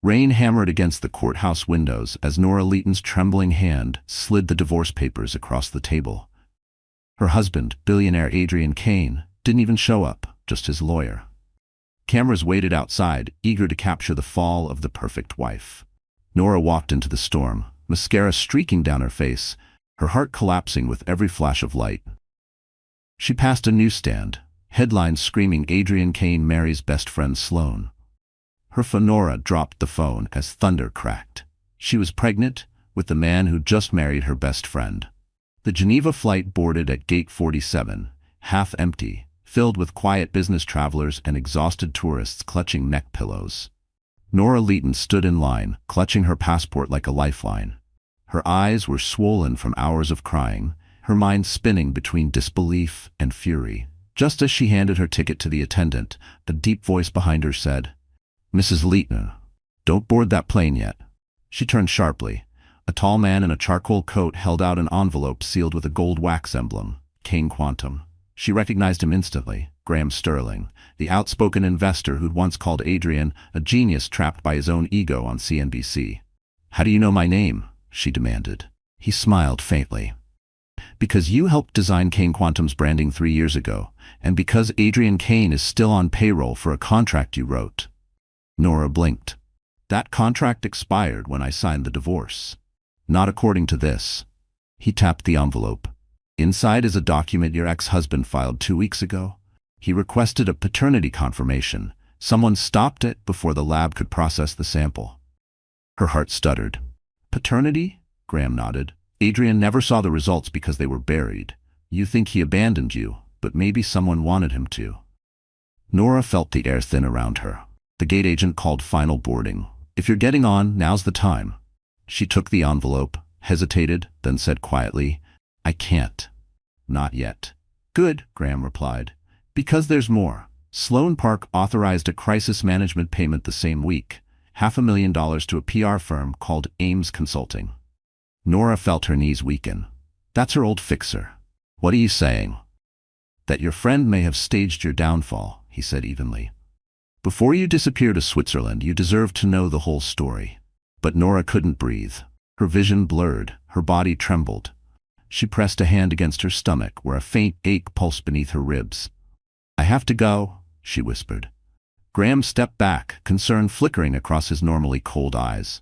Rain hammered against the courthouse windows as Nora Leighton's trembling hand slid the divorce papers across the table. Her husband, billionaire Adrian Kane, didn't even show up, just his lawyer. Cameras waited outside, eager to capture the fall of the perfect wife. Nora walked into the storm, mascara streaking down her face, her heart collapsing with every flash of light. She passed a newsstand, headlines screaming Adrian Kane marries best friend Sloane. Her Nora dropped the phone as thunder cracked. She was pregnant with the man who just married her best friend. The Geneva flight boarded at Gate 47, half empty, filled with quiet business travelers and exhausted tourists clutching neck pillows. Nora Leighton stood in line, clutching her passport like a lifeline. Her eyes were swollen from hours of crying, her mind spinning between disbelief and fury. Just as she handed her ticket to the attendant, a deep voice behind her said, "Mrs. Leighton, don't board that plane yet." She turned sharply. A tall man in a charcoal coat held out an envelope sealed with a gold wax emblem, Kane Quantum. She recognized him instantly, Graham Sterling, the outspoken investor who'd once called Adrian a genius trapped by his own ego on CNBC. "How do you know my name?" she demanded. He smiled faintly. "Because you helped design Kane Quantum's branding 3 years ago, and because Adrian Kane is still on payroll for a contract you wrote." Nora blinked. "That contract expired when I signed the divorce." "Not according to this." He tapped the envelope. "Inside is a document your ex-husband filed 2 weeks ago. He requested a paternity confirmation. Someone stopped it before the lab could process the sample." Her heart stuttered. "Paternity?" Graham nodded. "Adrian never saw the results because they were buried. You think he abandoned you, but maybe someone wanted him to." Nora felt the air thin around her. The gate agent called final boarding. "If you're getting on, now's the time." She took the envelope, hesitated, then said quietly, "I can't. Not yet." "Good," Graham replied. "Because there's more." Sloane Park authorized a crisis management payment the same week, $500,000 to a PR firm called Ames Consulting. Nora felt her knees weaken. "That's her old fixer." "What are you saying?" "That your friend may have staged your downfall," he said evenly. "Before you disappear to Switzerland, you deserve to know the whole story." But Nora couldn't breathe. Her vision blurred, her body trembled. She pressed a hand against her stomach where a faint ache pulsed beneath her ribs. "I have to go," she whispered. Graham stepped back, concern flickering across his normally cold eyes.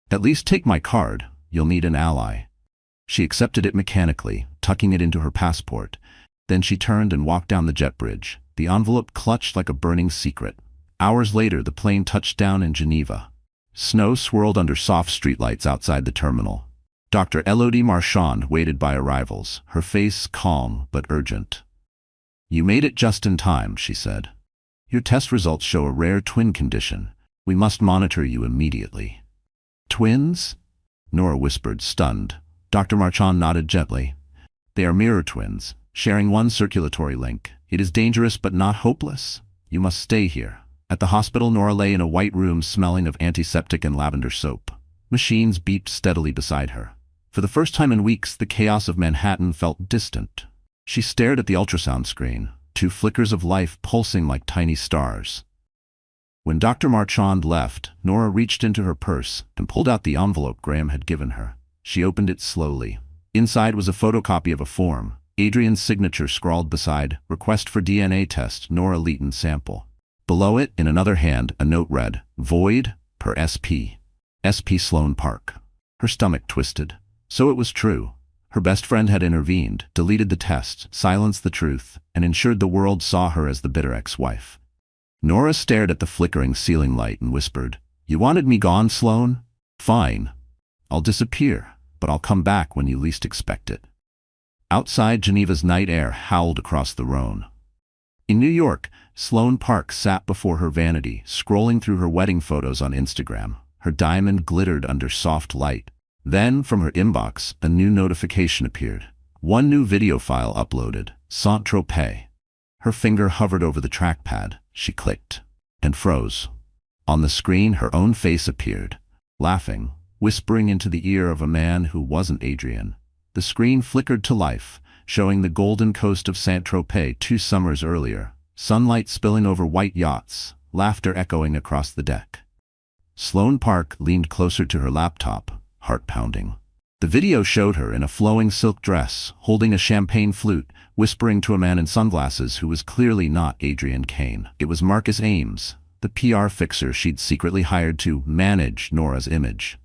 "At least take my card. You'll need an ally." She accepted it mechanically, tucking it into her passport. Then she turned and walked down the jet bridge, the envelope clutched like a burning secret. Hours later, the plane touched down in Geneva. Snow swirled under soft streetlights outside the terminal. Dr. Elodie Marchand waited by arrivals, her face calm but urgent. "You made it just in time," she said. "Your test results show a rare twin condition. We must monitor you immediately." "Twins?" Nora whispered, stunned. Dr. Marchand nodded gently. "They are mirror twins, sharing one circulatory link. It is dangerous but not hopeless. You must stay here." At the hospital, Nora lay in a white room smelling of antiseptic and lavender soap. Machines beeped steadily beside her. For the first time in weeks, the chaos of Manhattan felt distant. She stared at the ultrasound screen, 2 flickers of life pulsing like tiny stars. When Dr. Marchand left, Nora reached into her purse and pulled out the envelope Graham had given her. She opened it slowly. Inside was a photocopy of a form, Adrian's signature scrawled beside, "Request for DNA test, Nora Leighton sample." Below it, in another hand, a note read, "Void per SP. SP Sloane Park." Her stomach twisted. So it was true. Her best friend had intervened, deleted the test, silenced the truth, and ensured the world saw her as the bitter ex-wife. Nora stared at the flickering ceiling light and whispered, "You wanted me gone, Sloane? Fine. I'll disappear, but I'll come back when you least expect it." Outside, Geneva's night air howled across the Rhone. In New York, Sloane Park sat before her vanity, scrolling through her wedding photos on Instagram. Her diamond glittered under soft light. Then, from her inbox, a new notification appeared. One new video file uploaded, Saint-Tropez. Her finger hovered over the trackpad. She clicked and froze. On the screen, her own face appeared, laughing, whispering into the ear of a man who wasn't Adrian. The screen flickered to life, showing the golden coast of Saint-Tropez 2 summers earlier, sunlight spilling over white yachts, laughter echoing across the deck. Sloane Park leaned closer to her laptop, heart pounding. The video showed her in a flowing silk dress, holding a champagne flute, whispering to a man in sunglasses who was clearly not Adrian Kane. It was Marcus Ames, the PR fixer she'd secretly hired to manage Nora's image.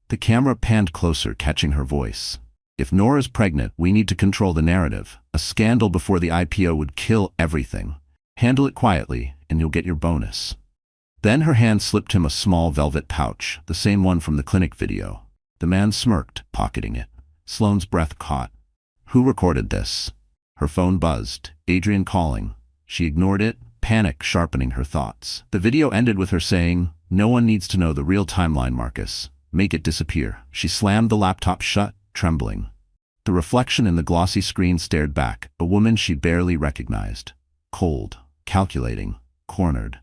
The camera panned closer, catching her voice. "If Nora's pregnant, we need to control the narrative. A scandal before the IPO would kill everything. Handle it quietly, and you'll get your bonus." Then her hand slipped him a small velvet pouch, the same one from the clinic video. The man smirked, pocketing it. Sloane's breath caught. Who recorded this? Her phone buzzed. Adrian calling. She ignored it, panic sharpening her thoughts. The video ended with her saying, "No one needs to know the real timeline, Marcus. Make it disappear." She slammed the laptop shut, trembling. The reflection in the glossy screen stared back, a woman she barely recognized. Cold, calculating, cornered.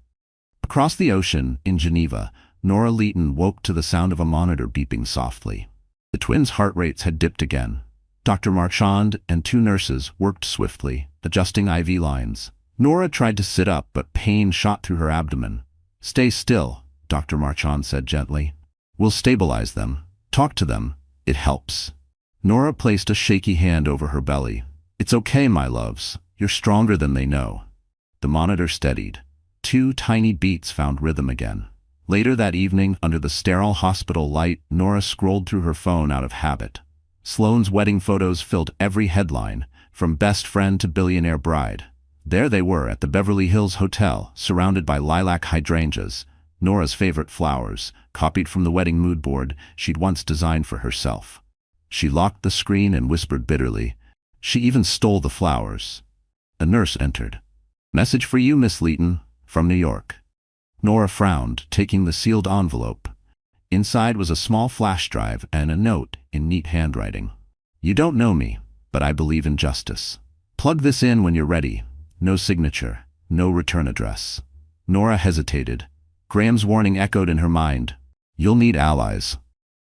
Across the ocean, in Geneva, Nora Leighton woke to the sound of a monitor beeping softly. The twins' heart rates had dipped again. Dr. Marchand and two nurses worked swiftly, adjusting IV lines. Nora tried to sit up, but pain shot through her abdomen. "Stay still," Dr. Marchand said gently. "We'll stabilize them. Talk to them. It helps." Nora placed a shaky hand over her belly. "It's okay, my loves. You're stronger than they know." The monitor steadied. 2 tiny beats found rhythm again. Later that evening, under the sterile hospital light, Nora scrolled through her phone out of habit. Sloane's wedding photos filled every headline, from best friend to billionaire bride. There they were at the Beverly Hills Hotel, surrounded by lilac hydrangeas, Nora's favorite flowers, copied from the wedding mood board she'd once designed for herself. She locked the screen and whispered bitterly, "She even stole the flowers." A nurse entered. "Message for you, Miss Leighton, from New York." Nora frowned, taking the sealed envelope. Inside was a small flash drive and a note in neat handwriting. "You don't know me, but I believe in justice. Plug this in when you're ready. No signature, no return address." Nora hesitated. Graham's warning echoed in her mind. "You'll need allies."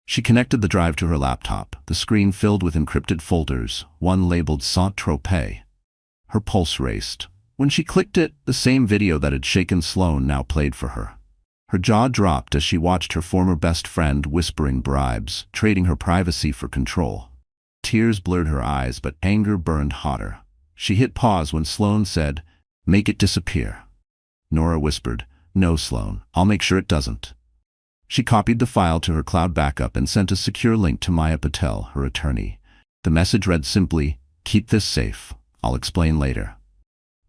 She connected the drive to her laptop, the screen filled with encrypted folders, one labeled Saint-Tropez. Her pulse raced. When she clicked it, the same video that had shaken Sloane now played for her. Her jaw dropped as she watched her former best friend whispering bribes, trading her privacy for control. Tears blurred her eyes, but anger burned hotter. She hit pause when Sloane said, "Make it disappear." Nora whispered, "No, Sloane, I'll make sure it doesn't." She copied the file to her cloud backup and sent a secure link to Maya Patel, her attorney. The message read simply, "Keep this safe. I'll explain later."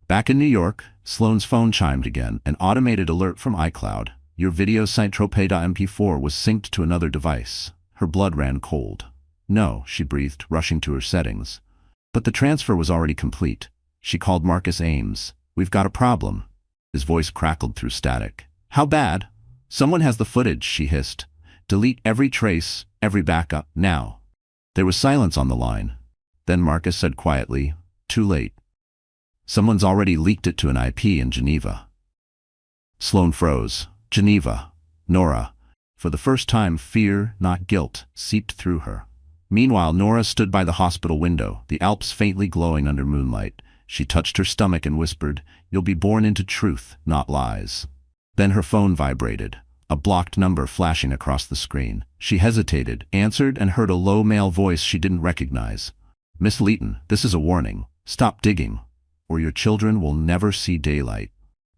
Back in New York, Sloane's phone chimed again, an automated alert from iCloud. Your video Saint-Tropez.mp4 was synced to another device. Her blood ran cold. "No," she breathed, rushing to her settings. But the transfer was already complete. She called Marcus Ames. "We've got a problem." His voice crackled through static. "How bad?" "Someone has the footage," she hissed. "Delete every trace, every backup, now." There was silence on the line. Then Marcus said quietly, "Too late. Someone's already leaked it to an IP in Geneva." Sloane froze. Geneva. Nora. For the first time, fear, not guilt, seeped through her. Meanwhile, Nora stood by the hospital window, the Alps faintly glowing under moonlight. She touched her stomach and whispered, "You'll be born into truth, not lies." Then her phone vibrated, a blocked number flashing across the screen. She hesitated, answered, and heard a low male voice she didn't recognize. "Miss Leighton, this is a warning. Stop digging, or your children will never see daylight."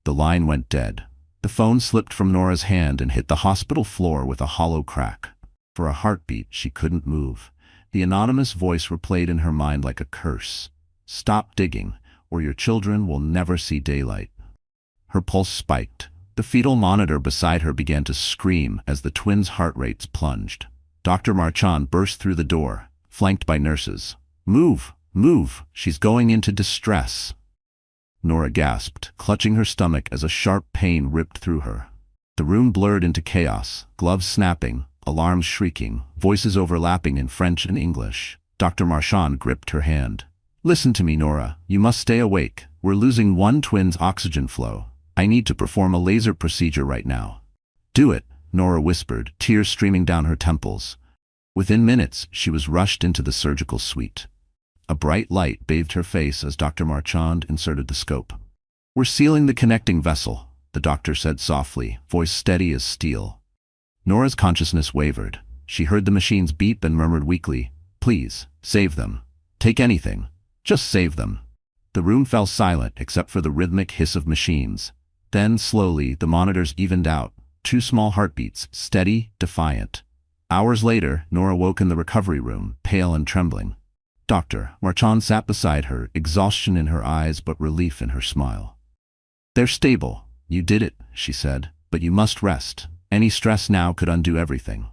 The line went dead. The phone slipped from Nora's hand and hit the hospital floor with a hollow crack. For a heartbeat, she couldn't move. The anonymous voice replayed in her mind like a curse. "Stop digging, or your children will never see daylight." Her pulse spiked. The fetal monitor beside her began to scream as the twins' heart rates plunged. Dr. Marchand burst through the door, flanked by nurses. "Move! Move! She's going into distress." Nora gasped, clutching her stomach as a sharp pain ripped through her. The room blurred into chaos, gloves snapping, alarms shrieking, voices overlapping in French and English. Dr. Marchand gripped her hand. "Listen to me, Nora. You must stay awake. We're losing one twin's oxygen flow. I need to perform a laser procedure right now." "Do it," Nora whispered, tears streaming down her temples. Within minutes, she was rushed into the surgical suite. A bright light bathed her face as Dr. Marchand inserted the scope. "We're sealing the connecting vessel," the doctor said softly, voice steady as steel. Nora's consciousness wavered. She heard the machines beep and murmured weakly, "Please, save them. Take anything. Just save them." The room fell silent except for the rhythmic hiss of machines. Then, slowly, the monitors evened out. 2 small heartbeats, steady, defiant. Hours later, Nora woke in the recovery room, pale and trembling. Dr. Marchand sat beside her, exhaustion in her eyes but relief in her smile. "They're stable. You did it," she said, "but you must rest. Any stress now could undo everything."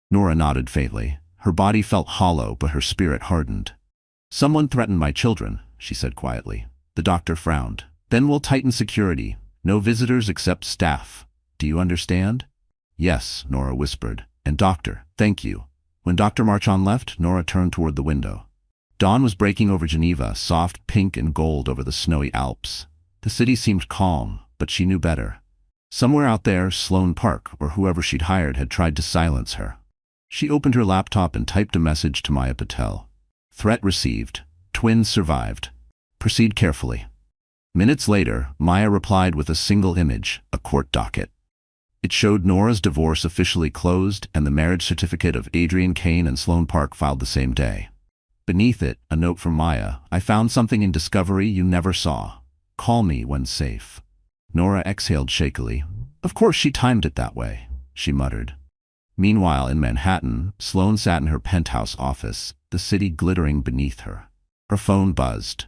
Nora nodded faintly. Her body felt hollow, but her spirit hardened. "Someone threatened my children," she said quietly. The doctor frowned. "Then we'll tighten security. No visitors except staff. Do you understand?" "Yes," Nora whispered. "And doctor, thank you." When Dr. Marchand left, Nora turned toward the window. Dawn was breaking over Geneva, soft pink and gold over the snowy Alps. The city seemed calm, but she knew better. Somewhere out there, Sloane Park, or whoever she'd hired, had tried to silence her. She opened her laptop and typed a message to Maya Patel. "Threat received. Twins survived. Proceed carefully." Minutes later, Maya replied with a single image, a court docket. It showed Nora's divorce officially closed and the marriage certificate of Adrian Kane and Sloane Park filed the same day. Beneath it, a note from Maya: "I found something in Discovery you never saw. Call me when safe." Nora exhaled shakily. Of course she timed it that way, she muttered. Meanwhile, in Manhattan, Sloane sat in her penthouse office, the city glittering beneath her. Her phone buzzed.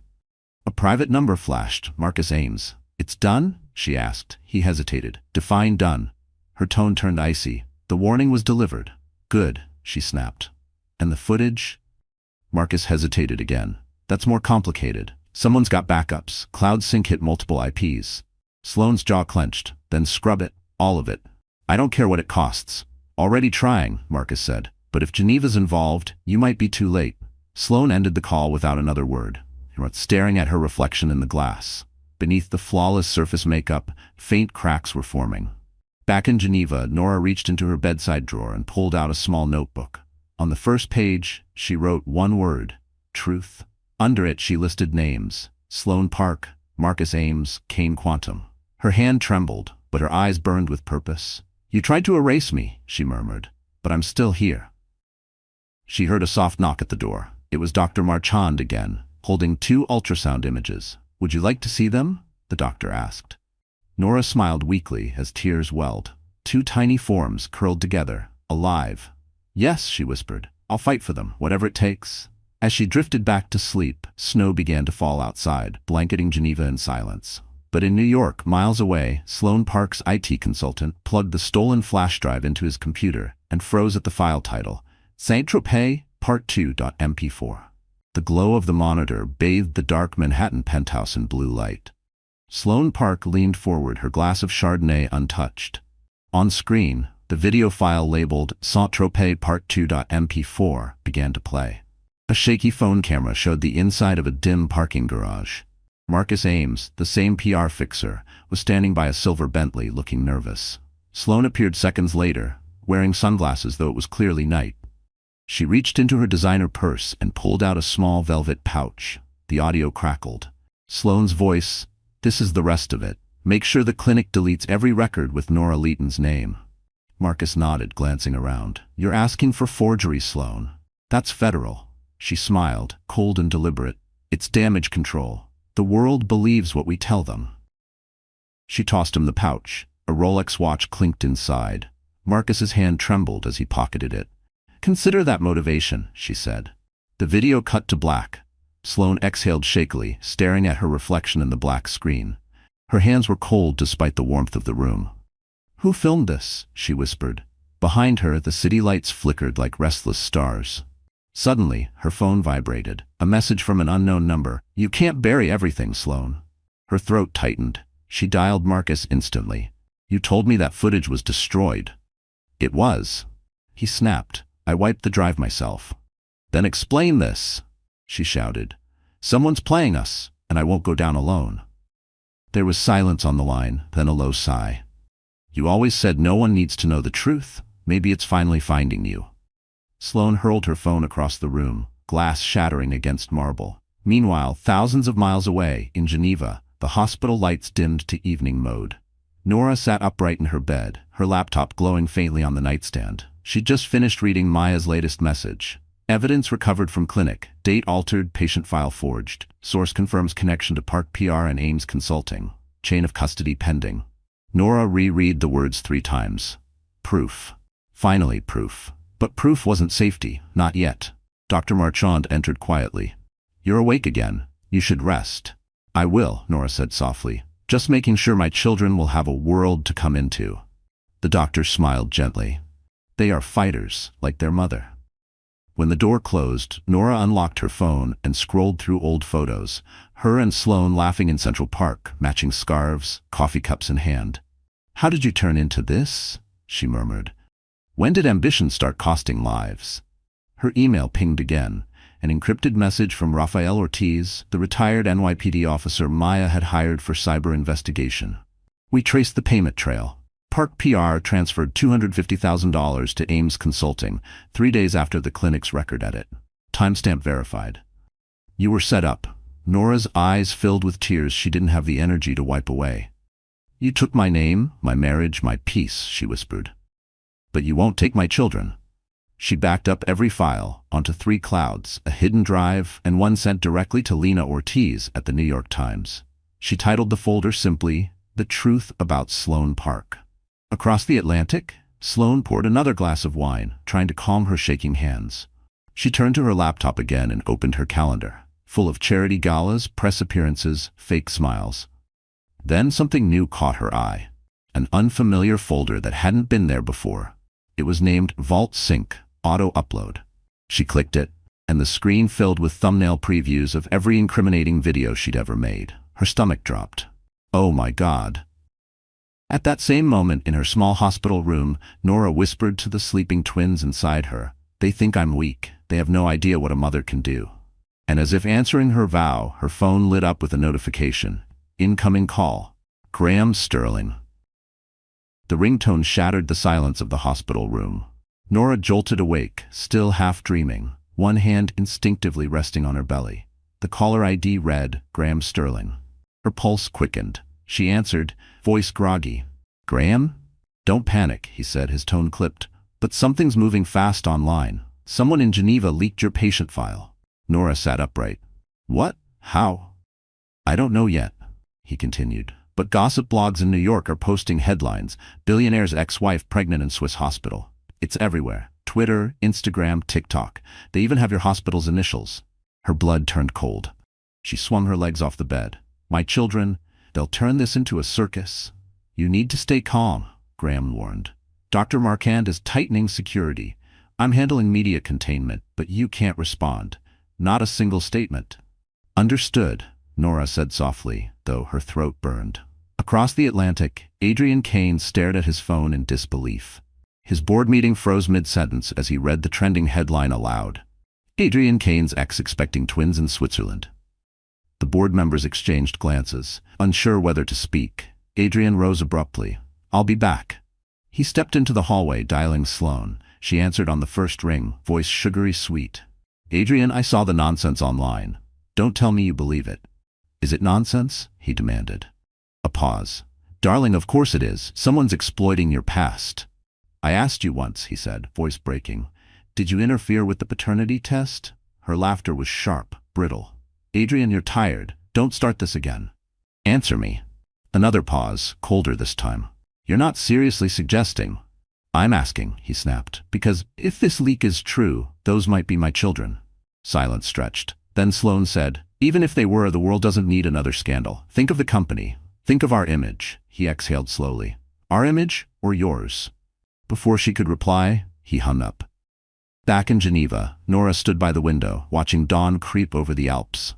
A private number flashed, Marcus Ames. "It's done?" she asked. He hesitated. "Define done." Her tone turned icy. "The warning was delivered." "Good," she snapped. "And the footage?" Marcus hesitated again. "That's more complicated. Someone's got backups. Cloud Sync hit multiple IPs." Sloane's jaw clenched. "Then scrub it. All of it." "I don't care what it costs." "Already trying," Marcus said. "But if Geneva's involved, you might be too late." Sloane ended the call without another word, staring at her reflection in the glass. Beneath the flawless surface makeup, faint cracks were forming. Back in Geneva, Nora reached into her bedside drawer and pulled out a small notebook. On the first page, she wrote one word: truth. Under it, she listed names: Sloane Park, Marcus Ames, Kane Quantum. Her hand trembled, but her eyes burned with purpose. "You tried to erase me," she murmured, "but I'm still here." She heard a soft knock at the door. It was Dr. Marchand again, holding 2 ultrasound images. "Would you like to see them?" the doctor asked. Nora smiled weakly as tears welled. 2 tiny forms curled together, alive. "Yes," she whispered. "I'll fight for them, whatever it takes." As she drifted back to sleep, snow began to fall outside, blanketing Geneva in silence. But in New York, miles away, Sloane Park's IT consultant plugged the stolen flash drive into his computer and froze at the file title, Saint-Tropez Part 2.mp4. The glow of the monitor bathed the dark Manhattan penthouse in blue light. Sloane Park leaned forward, her glass of Chardonnay untouched. On screen, the video file labeled Saint-Tropez Part 2.mp4 began to play. A shaky phone camera showed the inside of a dim parking garage. Marcus Ames, the same PR fixer, was standing by a silver Bentley, looking nervous. Sloane appeared seconds later, wearing sunglasses though it was clearly night. She reached into her designer purse and pulled out a small velvet pouch. The audio crackled. Sloane's voice: "This is the rest of it. Make sure the clinic deletes every record with Nora Leighton's name." Marcus nodded, glancing around. "You're asking for forgery, Sloane. That's federal." She smiled, cold and deliberate. "It's damage control. The world believes what we tell them." She tossed him the pouch. A Rolex watch clinked inside. Marcus's hand trembled as he pocketed it. "Consider that motivation," she said. The video cut to black. Sloane exhaled shakily, staring at her reflection in the black screen. Her hands were cold despite the warmth of the room. "Who filmed this?" she whispered. Behind her, the city lights flickered like restless stars. Suddenly, her phone vibrated. A message from an unknown number. "You can't bury everything, Sloane." Her throat tightened. She dialed Marcus instantly. "You told me that footage was destroyed." "It was." He snapped. "I wiped the drive myself." "Then explain this," she shouted. "Someone's playing us, and I won't go down alone." There was silence on the line, then a low sigh. "You always said no one needs to know the truth. Maybe it's finally finding you." Sloane hurled her phone across the room, glass shattering against marble. Meanwhile, thousands of miles away, in Geneva, the hospital lights dimmed to evening mode. Nora sat upright in her bed, her laptop glowing faintly on the nightstand. She'd just finished reading Maya's latest message. Evidence recovered from clinic. Date altered, patient file forged. Source confirms connection to Park PR and Ames Consulting. Chain of custody pending. Nora reread the words 3 times. Proof. Finally, proof. But proof wasn't safety, not yet. Dr. Marchand entered quietly. You're awake again. You should rest. I will, Nora said softly. Just making sure my children will have a world to come into. The doctor smiled gently. They are fighters, like their mother. When the door closed, Nora unlocked her phone and scrolled through old photos, her and Sloane laughing in Central Park, matching scarves, coffee cups in hand. How did you turn into this? She murmured. When did ambition start costing lives? Her email pinged again, an encrypted message from Rafael Ortiz, the retired NYPD officer Maya had hired for cyber investigation. We traced the payment trail. Park PR transferred $250,000 to Ames Consulting 3 days after the clinic's record edit. Timestamp verified. You were set up. Nora's eyes filled with tears she didn't have the energy to wipe away. You took my name, my marriage, my peace, she whispered. But you won't take my children. She backed up every file onto 3 clouds, a hidden drive, and one sent directly to Lena Ortiz at the New York Times. She titled the folder simply, The Truth About Sloane Park. Across the Atlantic, Sloane poured another glass of wine, trying to calm her shaking hands. She turned to her laptop again and opened her calendar, full of charity galas, press appearances, fake smiles. Then something new caught her eye. An unfamiliar folder that hadn't been there before. It was named Vault Sync, Auto Upload. She clicked it, and the screen filled with thumbnail previews of every incriminating video she'd ever made. Her stomach dropped. Oh my God. At that same moment in her small hospital room, Nora whispered to the sleeping twins inside her. They think I'm weak. They have no idea what a mother can do. And as if answering her vow, her phone lit up with a notification. Incoming call. Graham Sterling. The ringtone shattered the silence of the hospital room. Nora jolted awake, still half dreaming, one hand instinctively resting on her belly. The caller ID read, Graham Sterling. Her pulse quickened. She answered, voice groggy. Graham? Don't panic, he said, his tone clipped. But something's moving fast online. Someone in Geneva leaked your patient file. Nora sat upright. What? How? I don't know yet, he continued. But gossip blogs in New York are posting headlines. Billionaire's ex-wife pregnant in Swiss hospital. It's everywhere. Twitter, Instagram, TikTok. They even have your hospital's initials. Her blood turned cold. She swung her legs off the bed. My children, they'll turn this into a circus. You need to stay calm, Graham warned. Dr. Marchand is tightening security. I'm handling media containment, but you can't respond. Not a single statement. Understood, Nora said softly, though her throat burned. Across the Atlantic, Adrian Kane stared at his phone in disbelief. His board meeting froze mid-sentence as he read the trending headline aloud. Adrian Kane's ex expecting twins in Switzerland. The board members exchanged glances, unsure whether to speak. Adrian rose abruptly. I'll be back. He stepped into the hallway, dialing Sloane. She answered on the first ring, voice sugary sweet. Adrian, I saw the nonsense online. Don't tell me you believe it. Is it nonsense? He demanded. A pause. Darling, of course it is. Someone's exploiting your past. I asked you once, he said, voice breaking. Did you interfere with the paternity test? Her laughter was sharp, brittle. Adrian, you're tired. Don't start this again. Answer me. Another pause, colder this time. You're not seriously suggesting. I'm asking, he snapped, because if this leak is true, those might be my children. Silence stretched. Then Sloane said, even if they were, the world doesn't need another scandal. Think of the company. Think of our image. He exhaled slowly. Our image or yours? Before she could reply, he hung up. Back in Geneva, Nora stood by the window, watching dawn creep over the Alps.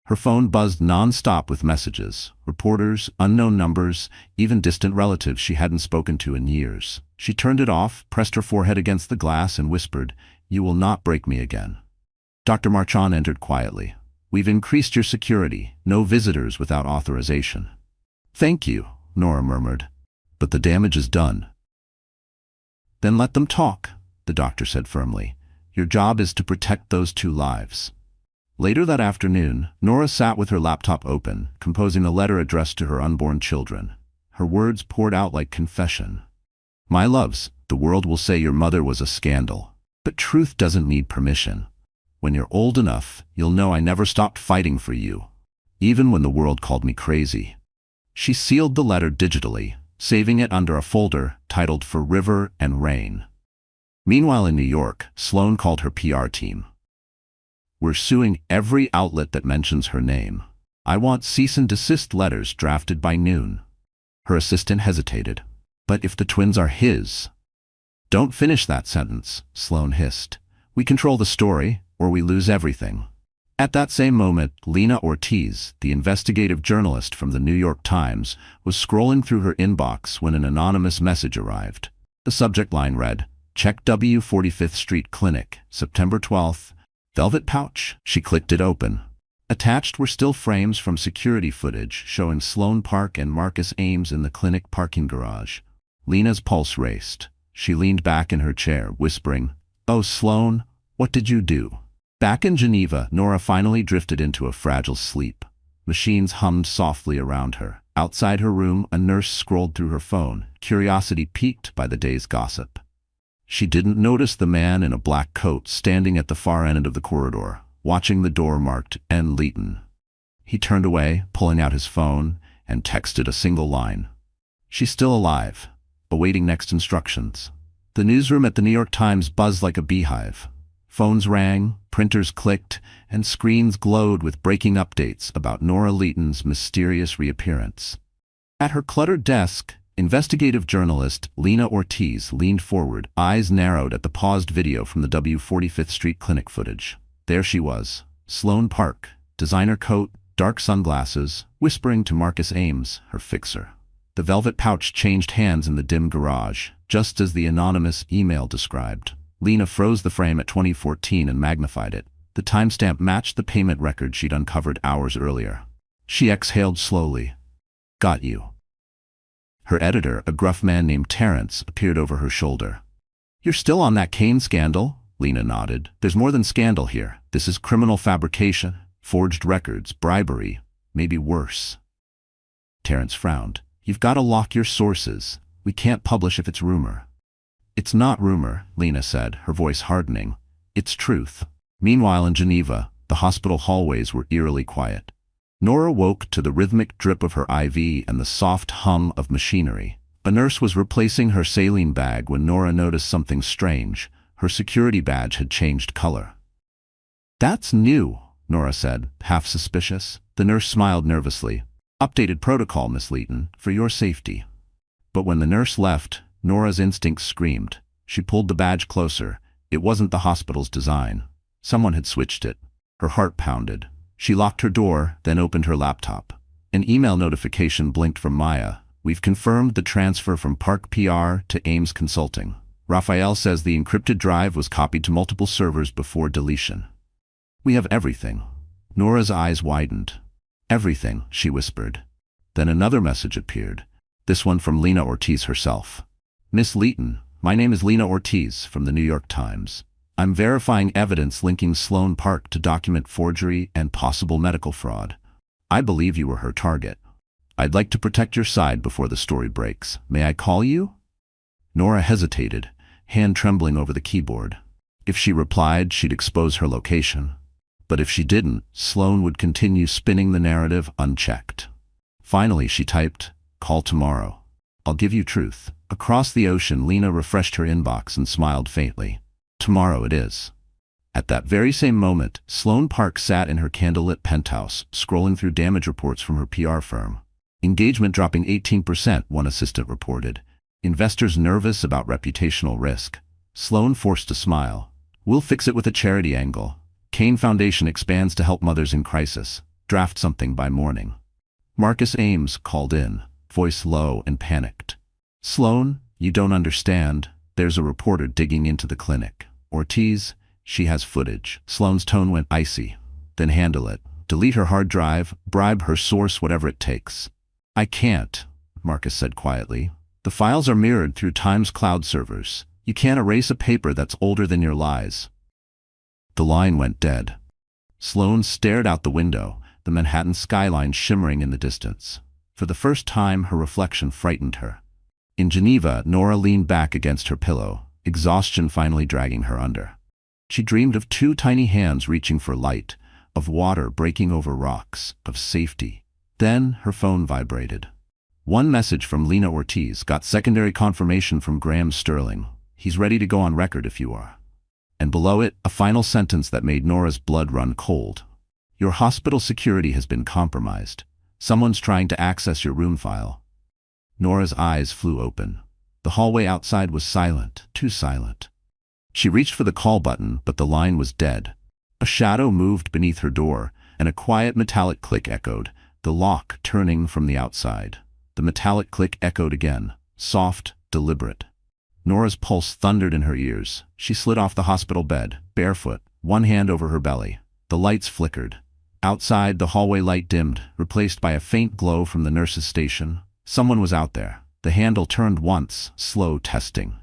Her phone buzzed non-stop with messages, reporters, unknown numbers, even distant relatives she hadn't spoken to in years. She turned it off, pressed her forehead against the glass, and whispered, You will not break me again. Dr. Marchand entered quietly. We've increased your security. No visitors without authorization. Thank you, Nora murmured. But the damage is done. Then let them talk, the doctor said firmly. Your job is to protect those 2 lives. Later that afternoon, Nora sat with her laptop open, composing a letter addressed to her unborn children. Her words poured out like confession. My loves, the world will say your mother was a scandal. But truth doesn't need permission. When you're old enough, you'll know I never stopped fighting for you, even when the world called me crazy. She sealed the letter digitally, saving it under a folder titled For River and Rain. Meanwhile in New York, Sloan called her PR team. We're suing every outlet that mentions her name. I want cease and desist letters drafted by noon. Her assistant hesitated. But if the twins are his? Don't finish that sentence, Sloan hissed. We control the story, or we lose everything. At that same moment, Lena Ortiz, the investigative journalist from the New York Times, was scrolling through her inbox when an anonymous message arrived. The subject line read, Check W 45th Street Clinic, September 12th. Velvet pouch. She clicked it open. Attached were still frames from security footage showing Sloan Park and Marcus Ames in the clinic parking garage. Lena's pulse raced. She leaned back in her chair, whispering, Oh, Sloan, what did you do? Back in Geneva, Nora finally drifted into a fragile sleep. Machines hummed softly around her. Outside her room, a nurse scrolled through her phone, curiosity piqued by the day's gossip. She didn't notice the man in a black coat standing at the far end of the corridor, watching the door marked N. Leighton. He turned away, pulling out his phone, and texted a single line. She's still alive, awaiting next instructions. The newsroom at the New York Times buzzed like a beehive. Phones rang, printers clicked, and screens glowed with breaking updates about Nora Leighton's mysterious reappearance. At her cluttered desk, investigative journalist Lena Ortiz leaned forward, eyes narrowed at the paused video from the W 45th Street Clinic footage. There she was, Sloan Park, designer coat, dark sunglasses, whispering to Marcus Ames, her fixer. The velvet pouch changed hands in the dim garage, just as the anonymous email described. Lena froze the frame at 2014 and magnified it. The timestamp matched the payment record she'd uncovered hours earlier. She exhaled slowly. Got you. Her editor, a gruff man named Terrence, appeared over her shoulder. You're still on that Kane scandal? Lena nodded. There's more than scandal here. This is criminal fabrication, forged records, bribery, maybe worse. Terrence frowned. You've got to lock your sources. We can't publish if it's rumor. It's not rumor, Lena said, her voice hardening. It's truth. Meanwhile in Geneva, the hospital hallways were eerily quiet. Nora woke to the rhythmic drip of her IV and the soft hum of machinery. A nurse was replacing her saline bag when Nora noticed something strange. Her security badge had changed color. That's new, Nora said, half suspicious. The nurse smiled nervously. Updated protocol, Miss Leighton, for your safety. But when the nurse left, Nora's instincts screamed. She pulled the badge closer. It wasn't the hospital's design. Someone had switched it. Her heart pounded. She locked her door, then opened her laptop. An email notification blinked from Maya. We've confirmed the transfer from Park PR to Ames Consulting. Raphael says the encrypted drive was copied to multiple servers before deletion. We have everything. Nora's eyes widened. Everything, she whispered. Then another message appeared. This one from Lena Ortiz herself. Miss Leighton, my name is Lena Ortiz from the New York Times. I'm verifying evidence linking Sloan Park to document forgery and possible medical fraud. I believe you were her target. I'd like to protect your side before the story breaks. May I call you? Nora hesitated, hand trembling over the keyboard. If she replied, she'd expose her location. But if she didn't, Sloan would continue spinning the narrative unchecked. Finally, she typed, Call tomorrow. I'll give you truth. Across the ocean, Lena refreshed her inbox and smiled faintly. Tomorrow it is. At that very same moment, Sloan Park sat in her candlelit penthouse, scrolling through damage reports from her PR firm. Engagement dropping 18%, one assistant reported. Investors nervous about reputational risk. Sloan forced a smile. We'll fix it with a charity angle. Kane Foundation expands to help mothers in crisis. Draft something by morning. Marcus Ames called in, voice low and panicked. Sloan, you don't understand. There's a reporter digging into the clinic. Ortiz, she has footage. Sloan's tone went icy. Then handle it. Delete her hard drive, bribe her source, whatever it takes. I can't, Marcus said quietly. The files are mirrored through Times cloud servers. You can't erase a paper that's older than your lies. The line went dead. Sloan stared out the window, the Manhattan skyline shimmering in the distance. For the first time, her reflection frightened her. In Geneva, Nora leaned back against her pillow, exhaustion finally dragging her under. She dreamed of two tiny hands reaching for light, of water breaking over rocks, of safety. Then her phone vibrated. One message from Lena Ortiz got secondary confirmation from Graham Sterling. He's ready to go on record if you are. And below it, a final sentence that made Nora's blood run cold. Your hospital security has been compromised. Someone's trying to access your room file. Nora's eyes flew open. The hallway outside was silent, too silent. She reached for the call button, but the line was dead. A shadow moved beneath her door, and a quiet metallic click echoed, the lock turning from the outside. The metallic click echoed again, soft, deliberate. Nora's pulse thundered in her ears. She slid off the hospital bed, barefoot, one hand over her belly. The lights flickered. Outside, the hallway light dimmed, replaced by a faint glow from the nurse's station. Someone was out there. The handle turned once, slow testing.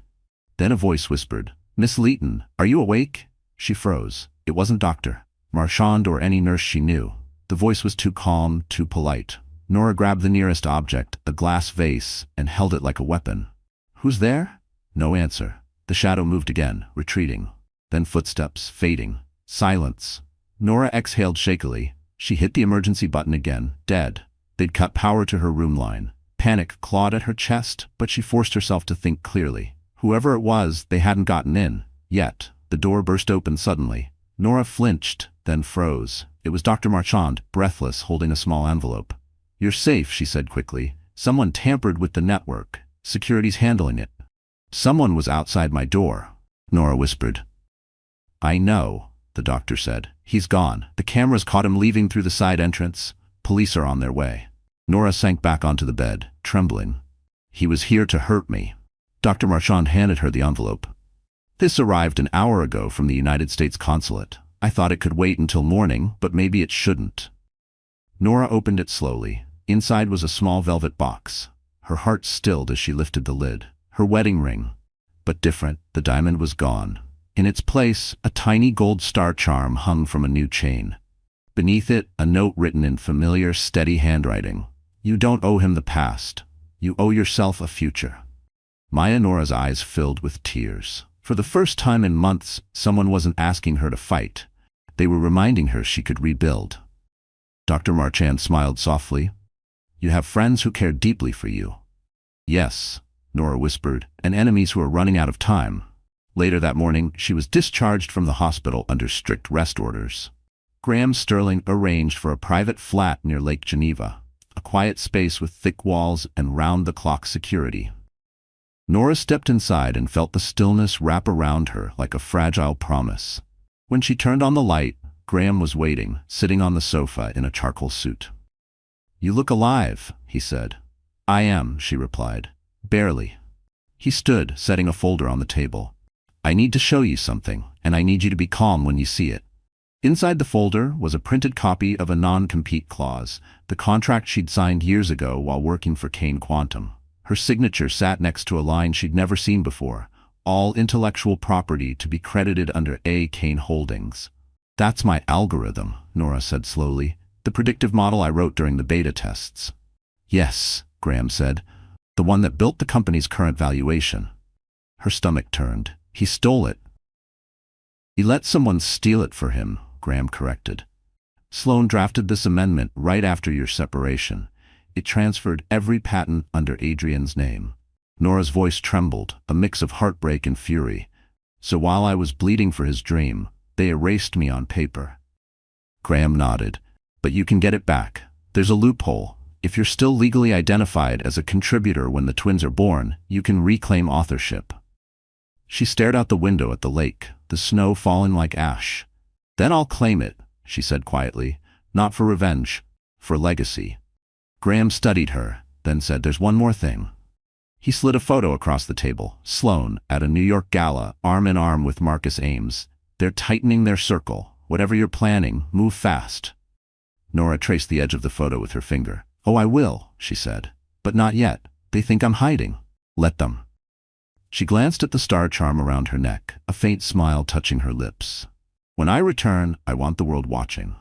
Then a voice whispered, "Miss Leighton, are you awake?" She froze. It wasn't Dr. Marchand or any nurse she knew. The voice was too calm, too polite. Nora grabbed the nearest object, a glass vase, and held it like a weapon. "Who's there?" No answer. The shadow moved again, retreating. Then footsteps, fading. Silence. Nora exhaled shakily. She hit the emergency button again, dead. They'd cut power to her room line. Panic clawed at her chest, but she forced herself to think clearly. Whoever it was, they hadn't gotten in. Yet. The door burst open suddenly. Nora flinched, then froze. It was Dr. Marchand, breathless, holding a small envelope. "You're safe," she said quickly. "Someone tampered with the network. Security's handling it." "Someone was outside my door," Nora whispered. "I know," the doctor said. "He's gone. The cameras caught him leaving through the side entrance. Police are on their way." Nora sank back onto the bed, trembling. "He was here to hurt me." Dr. Marchand handed her the envelope. "This arrived an hour ago from the United States consulate. I thought it could wait until morning, but maybe it shouldn't." Nora opened it slowly. Inside was a small velvet box. Her heart stilled as she lifted the lid. Her wedding ring. But different, the diamond was gone. In its place, a tiny gold star charm hung from a new chain. Beneath it, a note written in familiar, steady handwriting. "You don't owe him the past. You owe yourself a future." Nora's eyes filled with tears. For the first time in months, someone wasn't asking her to fight. They were reminding her she could rebuild. Dr. Marchand smiled softly. "You have friends who care deeply for you." "Yes," Nora whispered, "and enemies who are running out of time." Later that morning, she was discharged from the hospital under strict rest orders. Graham Sterling arranged for a private flat near Lake Geneva, a quiet space with thick walls and round-the-clock security. Nora stepped inside and felt the stillness wrap around her like a fragile promise. When she turned on the light, Graham was waiting, sitting on the sofa in a charcoal suit. "You look alive," he said. "I am," she replied. "Barely." He stood, setting a folder on the table. "I need to show you something, and I need you to be calm when you see it." Inside the folder was a printed copy of a non-compete clause, the contract she'd signed years ago while working for Kane Quantum. Her signature sat next to a line she'd never seen before: "All intellectual property to be credited under A. Kane Holdings." "That's my algorithm," Nora said slowly. "The predictive model I wrote during the beta tests." "Yes," Graham said. "The one that built the company's current valuation." Her stomach turned. "He stole it." "He let someone steal it for him," Graham corrected. "Sloan drafted this amendment right after your separation. It transferred every patent under Adrian's name." Nora's voice trembled, a mix of heartbreak and fury. "So while I was bleeding for his dream, they erased me on paper." Graham nodded. "But you can get it back. There's a loophole. If you're still legally identified as a contributor when the twins are born, you can reclaim authorship." She stared out the window at the lake, the snow falling like ash. "Then I'll claim it," she said quietly. "Not for revenge, for legacy." Graham studied her, then said, "There's one more thing." He slid a photo across the table. Sloan, at a New York gala, arm in arm with Marcus Ames. "They're tightening their circle. Whatever you're planning, move fast." Nora traced the edge of the photo with her finger. "Oh, I will," she said. "But not yet. They think I'm hiding. Let them." She glanced at the star charm around her neck, a faint smile touching her lips. "When I return, I want the world watching."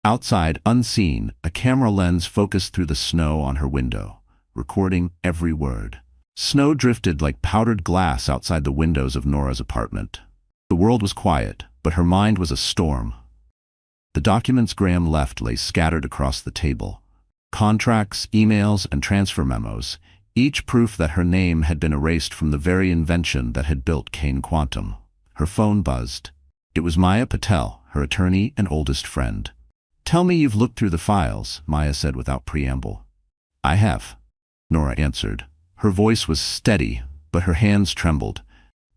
Outside, unseen, a camera lens focused through the snow on her window, recording every word. Snow drifted like powdered glass outside the windows of Nora's apartment. The world was quiet, but her mind was a storm. The documents Graham left lay scattered across the table. Contracts, emails, and transfer memos, each proof that her name had been erased from the very invention that had built Kane Quantum. Her phone buzzed. It was Maya Patel, her attorney and oldest friend. "Tell me you've looked through the files," Maya said without preamble. "I have," Nora answered. Her voice was steady, but her hands trembled.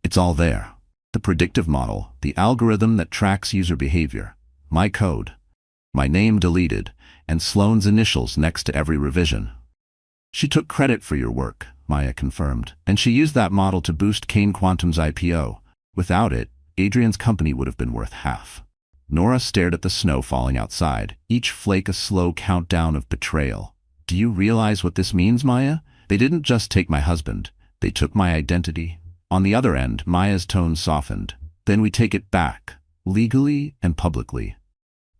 "It's all there. The predictive model, the algorithm that tracks user behavior, my code, my name deleted, and Sloane's initials next to every revision." "She took credit for your work," Maya confirmed, "and she used that model to boost Kane Quantum's IPO. Without it, Adrian's company would have been worth half." Nora stared at the snow falling outside, each flake a slow countdown of betrayal. "Do you realize what this means, Maya? They didn't just take my husband, they took my identity." On the other end, Maya's tone softened. "Then we take it back, legally and publicly."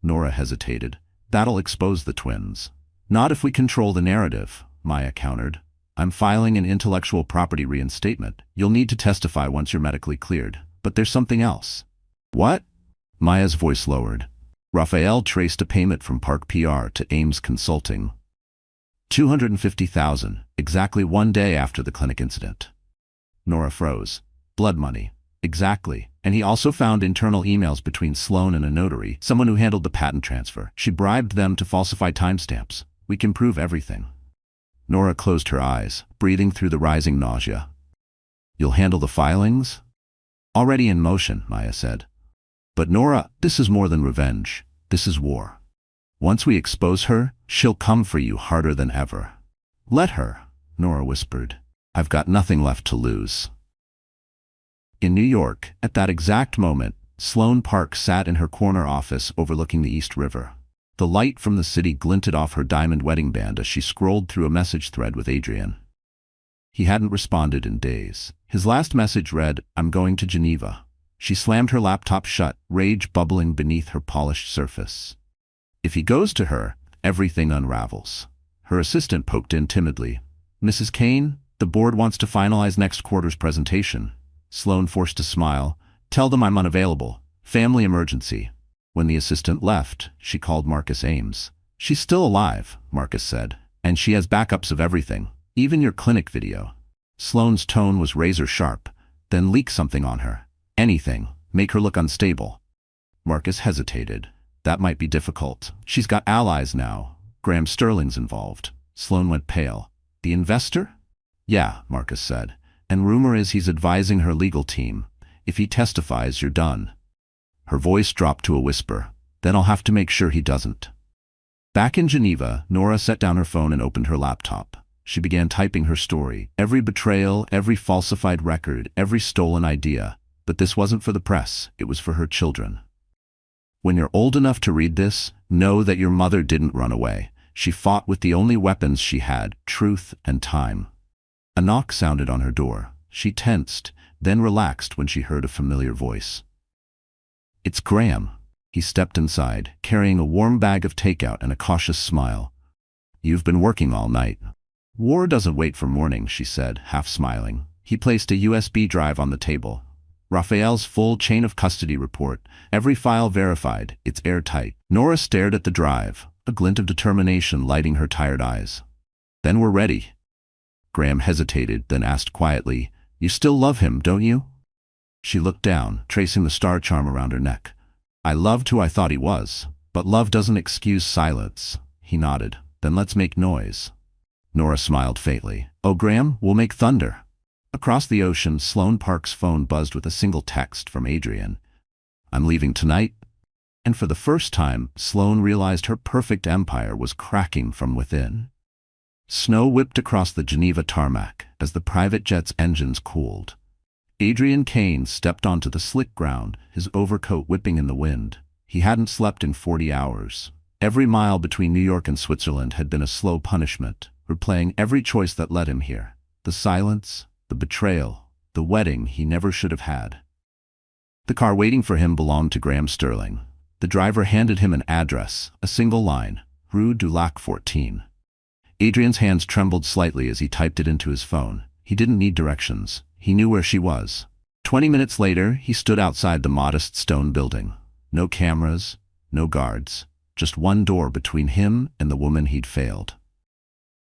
Nora hesitated. "That'll expose the twins." "Not if we control the narrative," Maya countered. "I'm filing an intellectual property reinstatement. You'll need to testify once you're medically cleared. But there's something else." "What?" Maya's voice lowered. Raphael traced a payment from Park PR to Ames Consulting. $250,000, exactly 1 day after the clinic incident. Nora froze. "Blood money." "Exactly. And he also found internal emails between Sloane and a notary, someone who handled the patent transfer. She bribed them to falsify timestamps. We can prove everything." Nora closed her eyes, breathing through the rising nausea. "You'll handle the filings?" "Already in motion," Maya said. "But Nora, this is more than revenge. This is war. Once we expose her, she'll come for you harder than ever." "Let her," Nora whispered. "I've got nothing left to lose." In New York, at that exact moment, Sloane Park sat in her corner office overlooking the East River. The light from the city glinted off her diamond wedding band as she scrolled through a message thread with Adrian. He hadn't responded in days. His last message read, "I'm going to Geneva." She slammed her laptop shut, rage bubbling beneath her polished surface. If he goes to her, everything unravels. Her assistant poked in timidly. "Mrs. Kane, the board wants to finalize next quarter's presentation." Sloane forced a smile. "Tell them I'm unavailable. Family emergency." When the assistant left, she called Marcus Ames. "She's still alive," Marcus said, "and she has backups of everything, even your clinic video." Sloane's tone was razor sharp. "Then leak something on her. Anything. Make her look unstable." Marcus hesitated. "That might be difficult. She's got allies now. Graham Sterling's involved." Sloane went pale. "The investor?" "Yeah," Marcus said. "And rumor is he's advising her legal team. If he testifies, you're done." Her voice dropped to a whisper. "Then I'll have to make sure he doesn't." Back in Geneva, Nora set down her phone and opened her laptop. She began typing her story. Every betrayal, every falsified record, every stolen idea. But this wasn't for the press. It was for her children. "When you're old enough to read this, know that your mother didn't run away. She fought with the only weapons she had, truth and time." A knock sounded on her door. She tensed, then relaxed when she heard a familiar voice. "It's Graham." He stepped inside, carrying a warm bag of takeout and a cautious smile. "You've been working all night." "War doesn't wait for morning," she said, half smiling. He placed a USB drive on the table. Raphael's full chain of custody report, every file verified, it's airtight. Nora stared at the drive, a glint of determination lighting her tired eyes. "Then we're ready." Graham hesitated, then asked quietly, "You still love him, don't you?" She looked down, tracing the star charm around her neck. "I loved who I thought he was, but love doesn't excuse silence." He nodded. "Then let's make noise." Nora smiled faintly. "Oh, Graham, we'll make thunder." Across the ocean, Sloane Park's phone buzzed with a single text from Adrian. "I'm leaving tonight." And for the first time, Sloane realized her perfect empire was cracking from within. Snow whipped across the Geneva tarmac as the private jet's engines cooled. Adrian Kane stepped onto the slick ground, his overcoat whipping in the wind. He hadn't slept in 40 hours. Every mile between New York and Switzerland had been a slow punishment, replaying every choice that led him here. The silence, the betrayal, the wedding he never should have had. The car waiting for him belonged to Graham Sterling. The driver handed him an address, a single line, Rue du Lac 14. Adrian's hands trembled slightly as he typed it into his phone. He didn't need directions. He knew where she was. 20 minutes later, he stood outside the modest stone building. No cameras, no guards, just one door between him and the woman he'd failed.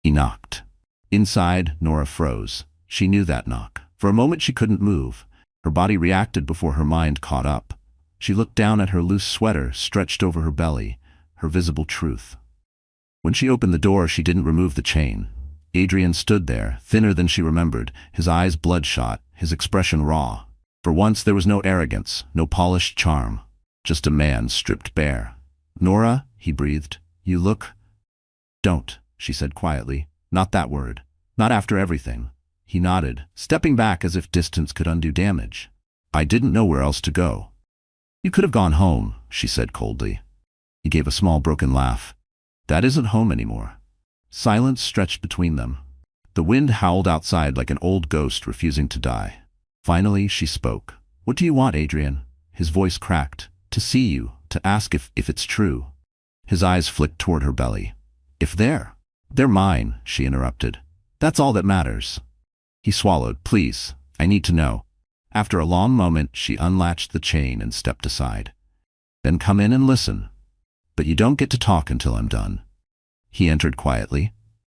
He knocked. Inside, Nora froze. She knew that knock. For a moment she couldn't move. Her body reacted before her mind caught up. She looked down at her loose sweater stretched over her belly, her visible truth. When she opened the door, she didn't remove the chain. Adrian stood there, thinner than she remembered, his eyes bloodshot, his expression raw. For once there was no arrogance, no polished charm, just a man stripped bare. "Nora," he breathed, "you look—" "Don't," she said quietly. "Not that word. Not after everything." He nodded, stepping back as if distance could undo damage. "I didn't know where else to go." "You could have gone home," she said coldly. He gave a small broken laugh. "That isn't home anymore." Silence stretched between them. The wind howled outside like an old ghost refusing to die. Finally, she spoke. "What do you want, Adrian?" His voice cracked. "To see you, to ask if it's true." His eyes flicked toward her belly. "If they're mine," she interrupted. "That's all that matters." He swallowed. "Please, I need to know." After a long moment, she unlatched the chain and stepped aside. "Then come in and listen. But you don't get to talk until I'm done." He entered quietly.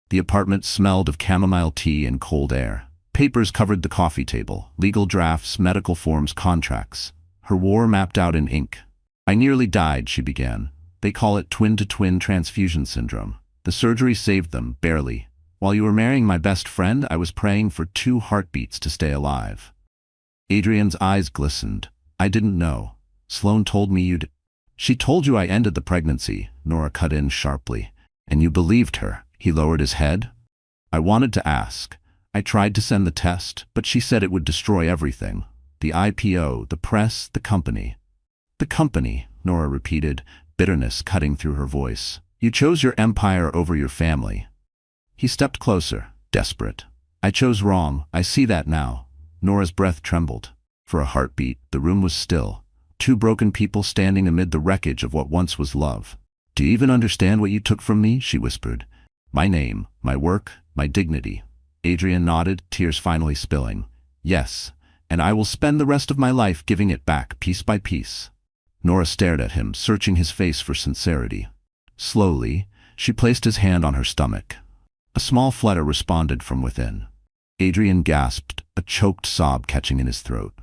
The apartment smelled of chamomile tea and cold air. Papers covered the coffee table, legal drafts, medical forms, contracts. Her war mapped out in ink. "I nearly died," she began. "They call it twin-to-twin transfusion syndrome. The surgery saved them, barely. While you were marrying my best friend, I was praying for 2 heartbeats to stay alive." Adrian's eyes glistened. "I didn't know. Sloane told me you'd—" "She told you I ended the pregnancy," Nora cut in sharply. "And you believed her." He lowered his head. "I wanted to ask. I tried to send the test, but she said it would destroy everything. The IPO, the press, the company." "The company," Nora repeated, bitterness cutting through her voice. "You chose your empire over your family." He stepped closer, desperate. "I chose wrong. I see that now." Nora's breath trembled. For a heartbeat, the room was still. 2 broken people standing amid the wreckage of what once was love. "Do you even understand what you took from me?" she whispered. "My name, my work, my dignity." Adrian nodded, tears finally spilling. "Yes, and I will spend the rest of my life giving it back, piece by piece." Nora stared at him, searching his face for sincerity. Slowly, she placed his hand on her stomach. A small flutter responded from within. Adrian gasped, a choked sob catching in his throat.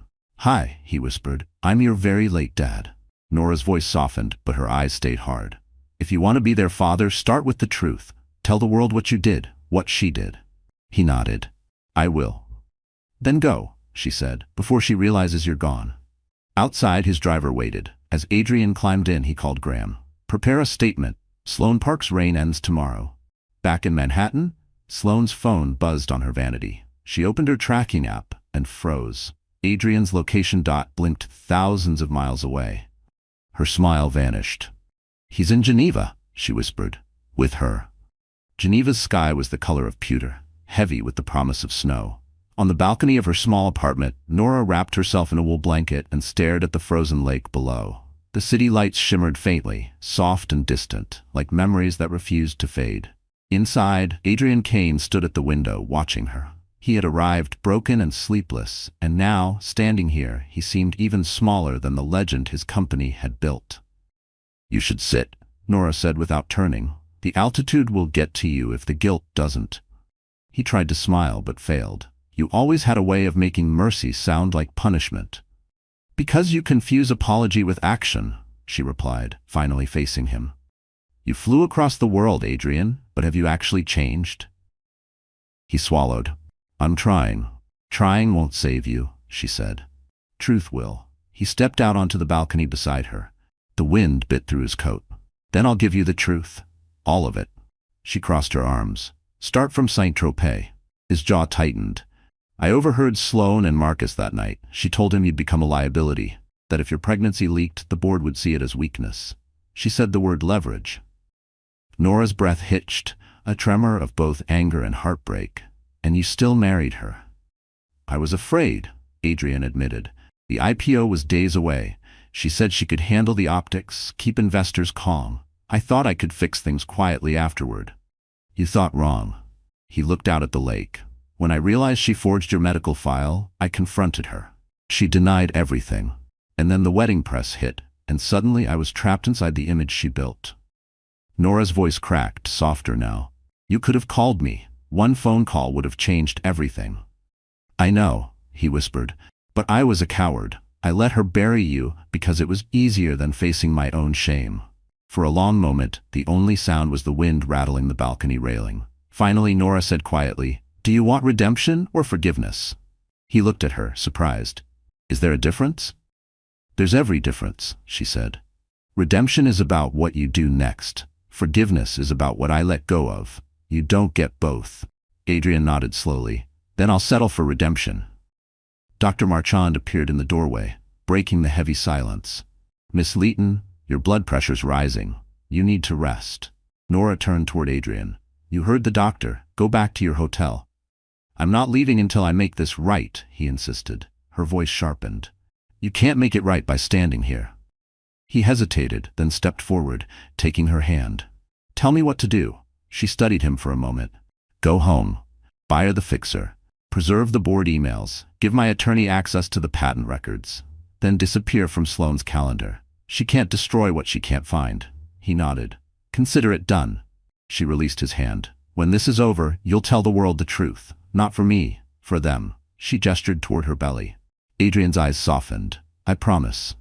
"Hi," he whispered. "I'm your very late dad." Nora's voice softened, but her eyes stayed hard. "If you want to be their father, start with the truth. Tell the world what you did, what she did." He nodded. "I will." "Then go," she said, "before she realizes you're gone." Outside, his driver waited. As Adrian climbed in, he called Graham. "Prepare a statement. Sloane Park's reign ends tomorrow." Back in Manhattan, Sloane's phone buzzed on her vanity. She opened her tracking app and froze. Adrian's location dot blinked thousands of miles away. Her smile vanished. "He's in Geneva," she whispered. "With her." Geneva's sky was the color of pewter, heavy with the promise of snow. On the balcony of her small apartment, Nora wrapped herself in a wool blanket and stared at the frozen lake below. The city lights shimmered faintly, soft and distant, like memories that refused to fade. Inside, Adrian Kane stood at the window, watching her. He had arrived broken and sleepless, and now, standing here, he seemed even smaller than the legend his company had built. "You should sit," Nora said without turning. "The altitude will get to you if the guilt doesn't." He tried to smile but failed. "You always had a way of making mercy sound like punishment." "Because you confuse apology with action," she replied, finally facing him. "You flew across the world, Adrian, but have you actually changed?" He swallowed. "I'm trying." "Trying won't save you," she said. "Truth will." He stepped out onto the balcony beside her. The wind bit through his coat. "Then I'll give you the truth. All of it." She crossed her arms. "Start from Saint-Tropez." His jaw tightened. "I overheard Sloane and Marcus that night. She told him you'd become a liability, that if your pregnancy leaked, the board would see it as weakness. She said the word leverage." Nora's breath hitched, a tremor of both anger and heartbreak. "And you still married her." "I was afraid," Adrian admitted. "The IPO was days away. She said she could handle the optics, keep investors calm. I thought I could fix things quietly afterward." "You thought wrong." He looked out at the lake. When I realized she forged your medical file, I confronted her. She denied everything. And then the wedding press hit, and suddenly I was trapped inside the image she built. Nora's voice cracked, softer now. You could have called me. One phone call would have changed everything. I know, he whispered, but I was a coward. I let her bury you because it was easier than facing my own shame. For a long moment, the only sound was the wind rattling the balcony railing. Finally, Nora said quietly, "Do you want redemption or forgiveness?" He looked at her, surprised. "Is there a difference?" "There's every difference," she said. "Redemption is about what you do next. Forgiveness is about what I let go of. You don't get both." Adrian nodded slowly. "Then I'll settle for redemption." Dr. Marchand appeared in the doorway, breaking the heavy silence. "Miss Leighton, your blood pressure's rising. You need to rest." Nora turned toward Adrian. "You heard the doctor. Go back to your hotel." "I'm not leaving until I make this right," he insisted. Her voice sharpened. "You can't make it right by standing here." He hesitated, then stepped forward, taking her hand. "Tell me what to do." She studied him for a moment. "Go home. Fire the fixer. Preserve the board emails. Give my attorney access to the patent records. Then disappear from Sloane's calendar. She can't destroy what she can't find." He nodded. "Consider it done." She released his hand. "When this is over, you'll tell the world the truth. Not for me, for them." She gestured toward her belly. Adrian's eyes softened. "I promise."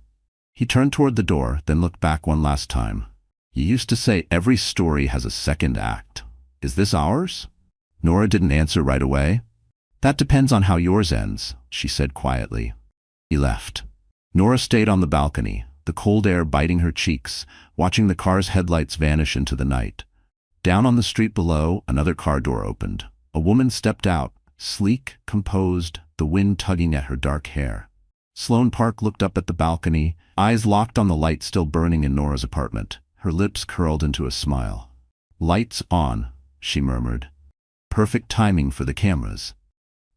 He turned toward the door, then looked back one last time. "You used to say every story has a second act. Is this ours?" Nora didn't answer right away. "That depends on how yours ends," she said quietly. He left. Nora stayed on the balcony, the cold air biting her cheeks, watching the car's headlights vanish into the night. Down on the street below, another car door opened. A woman stepped out, sleek, composed, the wind tugging at her dark hair. Sloane Park looked up at the balcony, eyes locked on the light still burning in Nora's apartment. Her lips curled into a smile. "Lights on," she murmured. Perfect timing for the cameras.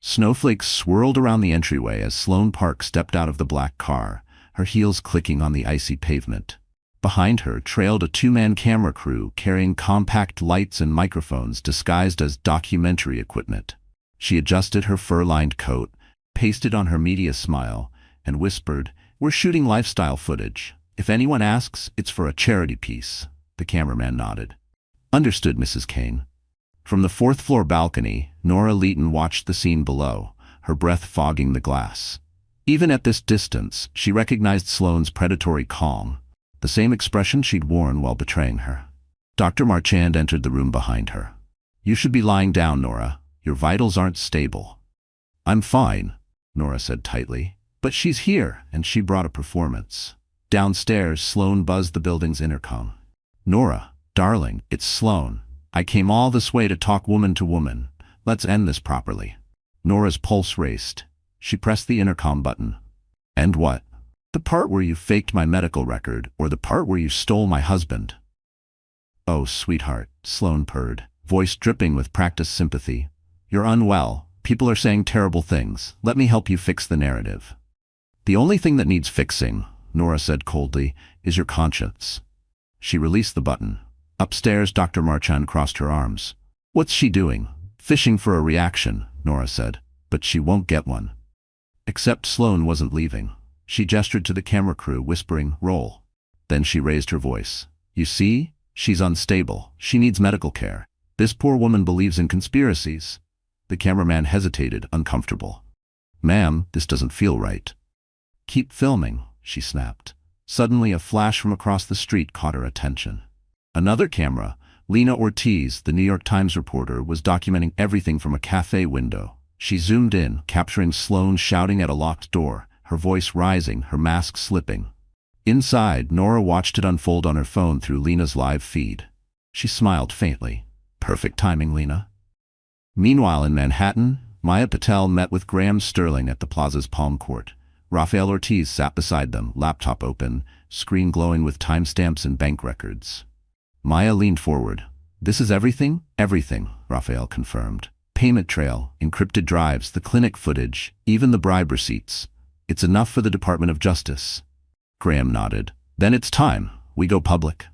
Snowflakes swirled around the entryway as Sloane Park stepped out of the black car, her heels clicking on the icy pavement. Behind her trailed a two-man camera crew carrying compact lights and microphones disguised as documentary equipment. She adjusted her fur-lined coat, pasted on her media smile, and whispered, "We're shooting lifestyle footage. If anyone asks, it's for a charity piece." The cameraman nodded. "Understood, Mrs. Kane." From the fourth-floor balcony, Nora Leighton watched the scene below, her breath fogging the glass. Even at this distance, she recognized Sloane's predatory calm, the same expression she'd worn while betraying her. Dr. Marchand entered the room behind her. "You should be lying down, Nora. Your vitals aren't stable." "I'm fine," Nora said tightly. "But she's here, and she brought a performance." Downstairs, Sloane buzzed the building's intercom. "Nora, darling, it's Sloane. I came all this way to talk woman to woman. Let's end this properly." Nora's pulse raced. She pressed the intercom button. "And what? The part where you faked my medical record, or the part where you stole my husband?" "Oh, sweetheart," Sloane purred, voice dripping with practiced sympathy. "You're unwell. People are saying terrible things. Let me help you fix the narrative." "The only thing that needs fixing," Nora said coldly, "is your conscience." She released the button. Upstairs, Dr. Marchand crossed her arms. "What's she doing?" "Fishing for a reaction," Nora said. "But she won't get one." Except Sloane wasn't leaving. She gestured to the camera crew, whispering, "Roll." Then she raised her voice. "You see? She's unstable. She needs medical care. This poor woman believes in conspiracies." The cameraman hesitated, uncomfortable. "Ma'am, this doesn't feel right." "Keep filming," she snapped. Suddenly, a flash from across the street caught her attention. Another camera, Lena Ortiz, the New York Times reporter, was documenting everything from a cafe window. She zoomed in, capturing Sloane shouting at a locked door, her voice rising, her mask slipping. Inside, Nora watched it unfold on her phone through Lena's live feed. She smiled faintly. "Perfect timing, Lena." Meanwhile, in Manhattan, Maya Patel met with Graham Sterling at the plaza's Palm Court. Rafael Ortiz sat beside them, laptop open, screen glowing with timestamps and bank records. Maya leaned forward. "This is everything?" "Everything," Rafael confirmed. "Payment trail, encrypted drives, the clinic footage, even the bribe receipts. It's enough for the Department of Justice." Graham nodded. "Then it's time. We go public."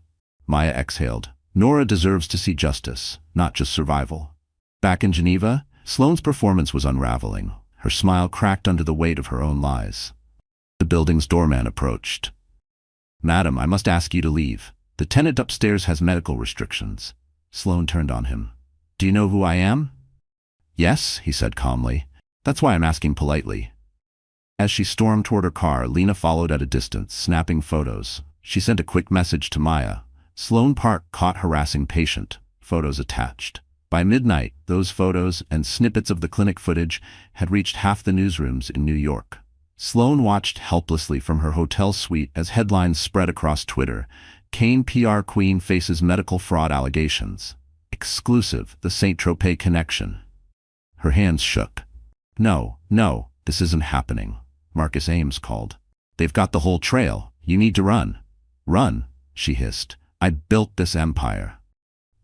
Maya exhaled. Nora deserves to see justice, not just survival. Back in Geneva, Sloane's performance was unraveling. Her smile cracked under the weight of her own lies. The building's doorman approached. "Madam, I must ask you to leave. The tenant upstairs has medical restrictions." Sloane turned on him. "Do you know who I am?" "Yes," he said calmly. "That's why I'm asking politely." As she stormed toward her car, Lena followed at a distance, snapping photos. She sent a quick message to Maya. "Sloane Park caught harassing patient. Photos attached." By midnight, those photos and snippets of the clinic footage had reached half the newsrooms in New York. Sloane watched helplessly from her hotel suite as headlines spread across Twitter. "Kane PR queen faces medical fraud allegations." "Exclusive, the Saint-Tropez connection." Her hands shook. No, this isn't happening," Marcus Ames called. "They've got the whole trail. You need to run." "Run?" she hissed. "I built this empire."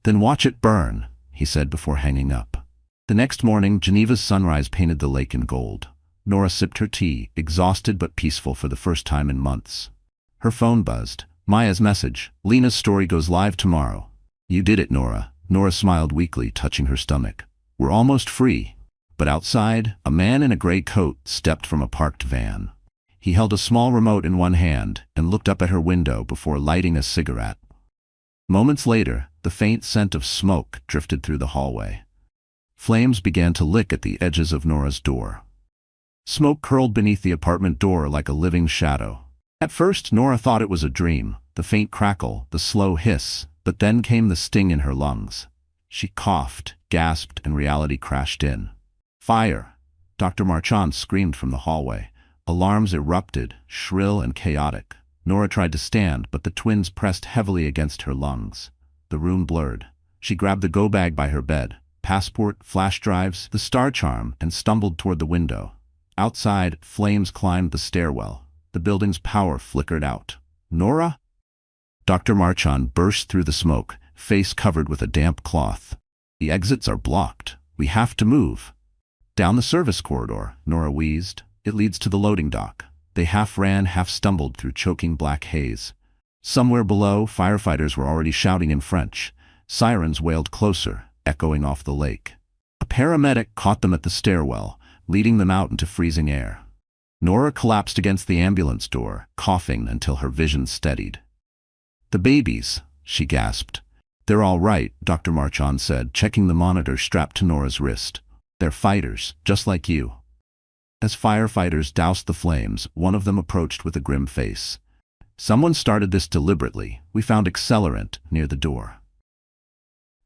"Then watch it burn," he said before hanging up. The next morning, Geneva's sunrise painted the lake in gold. Nora sipped her tea, exhausted but peaceful for the first time in months. Her phone buzzed. Maya's message: "Lena's story goes live tomorrow." "You did it, Nora." Nora smiled weakly, touching her stomach. "We're almost free." But outside, a man in a gray coat stepped from a parked van. He held a small remote in one hand and looked up at her window before lighting a cigarette. Moments later, the faint scent of smoke drifted through the hallway. Flames began to lick at the edges of Nora's door. Smoke curled beneath the apartment door like a living shadow. At first, Nora thought it was a dream, the faint crackle, the slow hiss, but then came the sting in her lungs. She coughed, gasped, and reality crashed in. "Fire!" Dr. Marchand screamed from the hallway. Alarms erupted, shrill and chaotic. Nora tried to stand, but the twins pressed heavily against her lungs. The room blurred. She grabbed the go-bag by her bed, passport, flash drives, the star charm, and stumbled toward the window. Outside, flames climbed the stairwell. The building's power flickered out. "Nora?" Dr. Marchand burst through the smoke, face covered with a damp cloth. "The exits are blocked. We have to move." "Down the service corridor," Nora wheezed. "It leads to the loading dock." They half ran, half stumbled through choking black haze. Somewhere below, firefighters were already shouting in French. Sirens wailed closer, echoing off the lake. A paramedic caught them at the stairwell, leading them out into freezing air. Nora collapsed against the ambulance door, coughing until her vision steadied. "The babies," she gasped. "They're all right," Dr. Marchand said, checking the monitor strapped to Nora's wrist. "They're fighters, just like you." As firefighters doused the flames, one of them approached with a grim face. "Someone started this deliberately. We found accelerant near the door."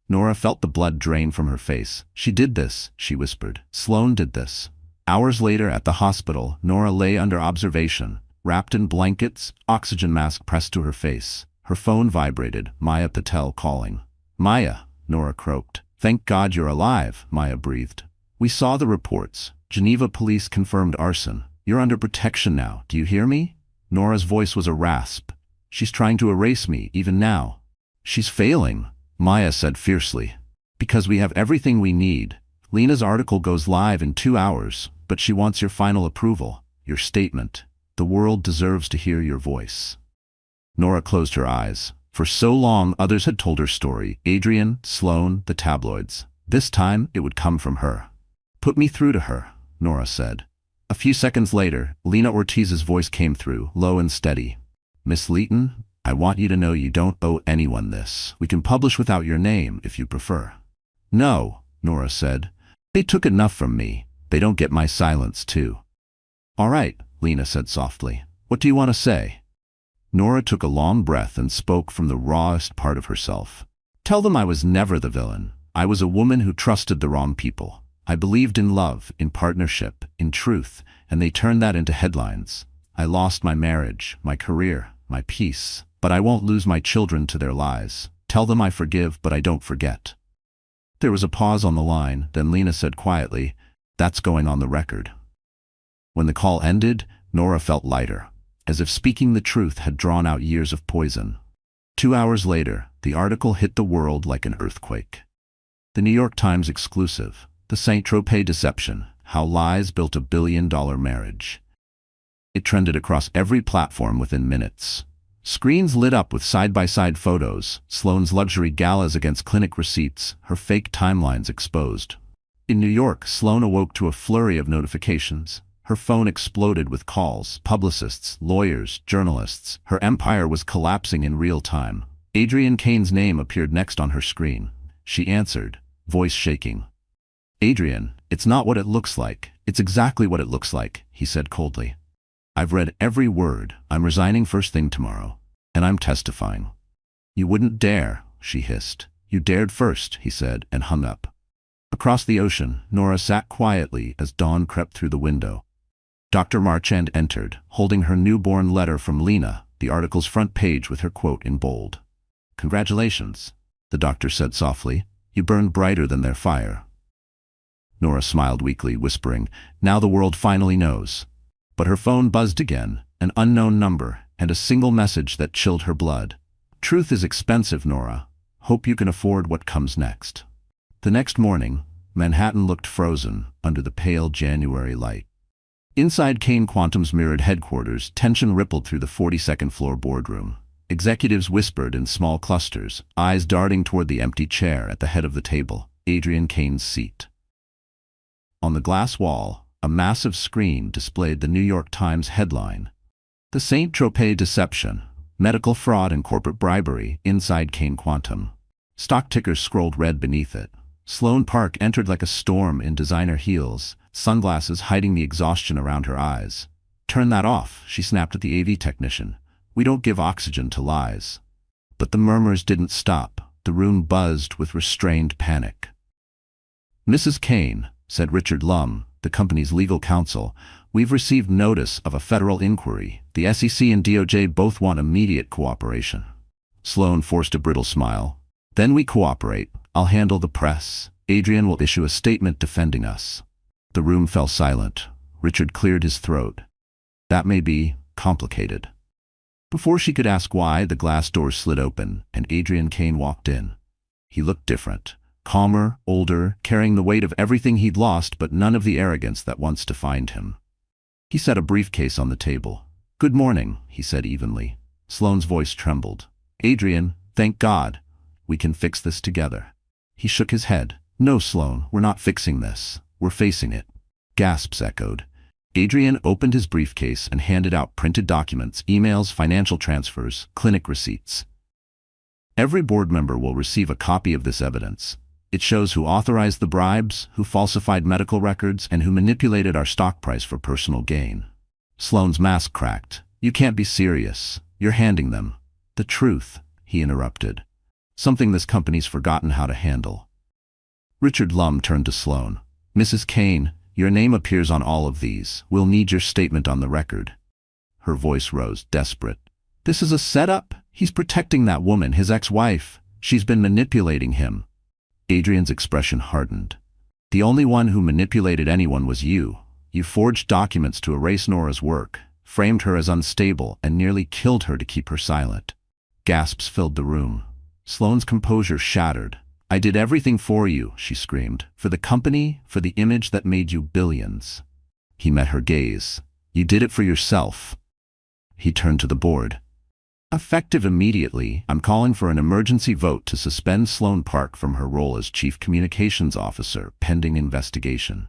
Nora felt the blood drain from her face. "She did this," she whispered. "Sloane did this." Hours later at the hospital, Nora lay under observation, wrapped in blankets, oxygen mask pressed to her face. Her phone vibrated, Maya Patel calling. "Maya," Nora croaked. "Thank God you're alive," Maya breathed. "We saw the reports. Geneva police confirmed arson. You're under protection now, do you hear me?" Nora's voice was a rasp. "She's trying to erase me, even now." "She's failing," Maya said fiercely. "Because we have everything we need. Lena's article goes live in 2 hours, but she wants your final approval, your statement. The world deserves to hear your voice." Nora closed her eyes. For so long, others had told her story. Adrian, Sloane, the tabloids. This time, it would come from her. "Put me through to her," Nora said. A few seconds later, Lena Ortiz's voice came through, low and steady. "Miss Leighton, I want you to know you don't owe anyone this. We can publish without your name, if you prefer." "No," Nora said. "They took enough from me. They don't get my silence, too." "All right," Lena said softly. "What do you want to say?" Nora took a long breath and spoke from the rawest part of herself. "Tell them I was never the villain. I was a woman who trusted the wrong people. I believed in love, in partnership, in truth, and they turned that into headlines. I lost my marriage, my career, my peace, but I won't lose my children to their lies. Tell them I forgive, but I don't forget." There was a pause on the line, then Lena said quietly, "That's going on the record." When the call ended, Nora felt lighter, as if speaking the truth had drawn out years of poison. 2 hours later, the article hit the world like an earthquake. The New York Times exclusive. The Saint-Tropez deception, how lies built a billion-dollar marriage. It trended across every platform within minutes. Screens lit up with side-by-side photos, Sloane's luxury galas against clinic receipts, her fake timelines exposed. In New York, Sloane awoke to a flurry of notifications. Her phone exploded with calls, publicists, lawyers, journalists. Her empire was collapsing in real time. Adrian Kane's name appeared next on her screen. She answered, voice shaking. "Adrian, it's not what it looks like. It's exactly what it looks like," he said coldly. "I've read every word. I'm resigning first thing tomorrow. And I'm testifying." "You wouldn't dare," she hissed. "You dared first," he said, and hung up. Across the ocean, Nora sat quietly as dawn crept through the window. Dr. Marchand entered, holding her newborn letter from Lena, the article's front page with her quote in bold. "Congratulations," the doctor said softly. "You burned brighter than their fire." Nora smiled weakly, whispering, "Now the world finally knows." But her phone buzzed again, an unknown number, and a single message that chilled her blood. "Truth is expensive, Nora. Hope you can afford what comes next." The next morning, Manhattan looked frozen under the pale January light. Inside Kane Quantum's mirrored headquarters, tension rippled through the 42nd floor boardroom. Executives whispered in small clusters, eyes darting toward the empty chair at the head of the table, Adrian Kane's seat. On the glass wall, a massive screen displayed the New York Times headline, "The Saint-Tropez Deception, Medical Fraud and Corporate Bribery Inside Kane Quantum." Stock tickers scrolled red beneath it. Sloane Park entered like a storm in designer heels, sunglasses hiding the exhaustion around her eyes. "Turn that off," she snapped at the AV technician. "We don't give oxygen to lies." But the murmurs didn't stop. The room buzzed with restrained panic. "Mrs. Kane," said Richard Lum, the company's legal counsel, "we've received notice of a federal inquiry. The SEC and DOJ both want immediate cooperation." Sloane forced a brittle smile. "Then we cooperate. I'll handle the press. Adrian will issue a statement defending us." The room fell silent. Richard cleared his throat. "That may be complicated." Before she could ask why, the glass door slid open, and Adrian Kane walked in. He looked different. Calmer, older, carrying the weight of everything he'd lost but none of the arrogance that once defined him. He set a briefcase on the table. "Good morning," he said evenly. Sloane's voice trembled. "Adrian, thank God. We can fix this together." He shook his head. "No, Sloane, we're not fixing this. We're facing it." Gasps echoed. Adrian opened his briefcase and handed out printed documents, emails, financial transfers, clinic receipts. "Every board member will receive a copy of this evidence. It shows who authorized the bribes, who falsified medical records, and who manipulated our stock price for personal gain." Sloane's mask cracked. "You can't be serious. You're handing them." "The truth," he interrupted. "Something this company's forgotten how to handle." Richard Lum turned to Sloane. "Mrs. Kane, your name appears on all of these. We'll need your statement on the record." Her voice rose, desperate. "This is a setup? He's protecting that woman, his ex-wife. She's been manipulating him." Adrian's expression hardened. "The only one who manipulated anyone was you. You forged documents to erase Nora's work, framed her as unstable, and nearly killed her to keep her silent." Gasps filled the room. Sloane's composure shattered. "I did everything for you," she screamed. "For the company, for the image that made you billions." He met her gaze. "You did it for yourself." He turned to the board. "Effective immediately, I'm calling for an emergency vote to suspend Sloane Park from her role as Chief Communications Officer, pending investigation."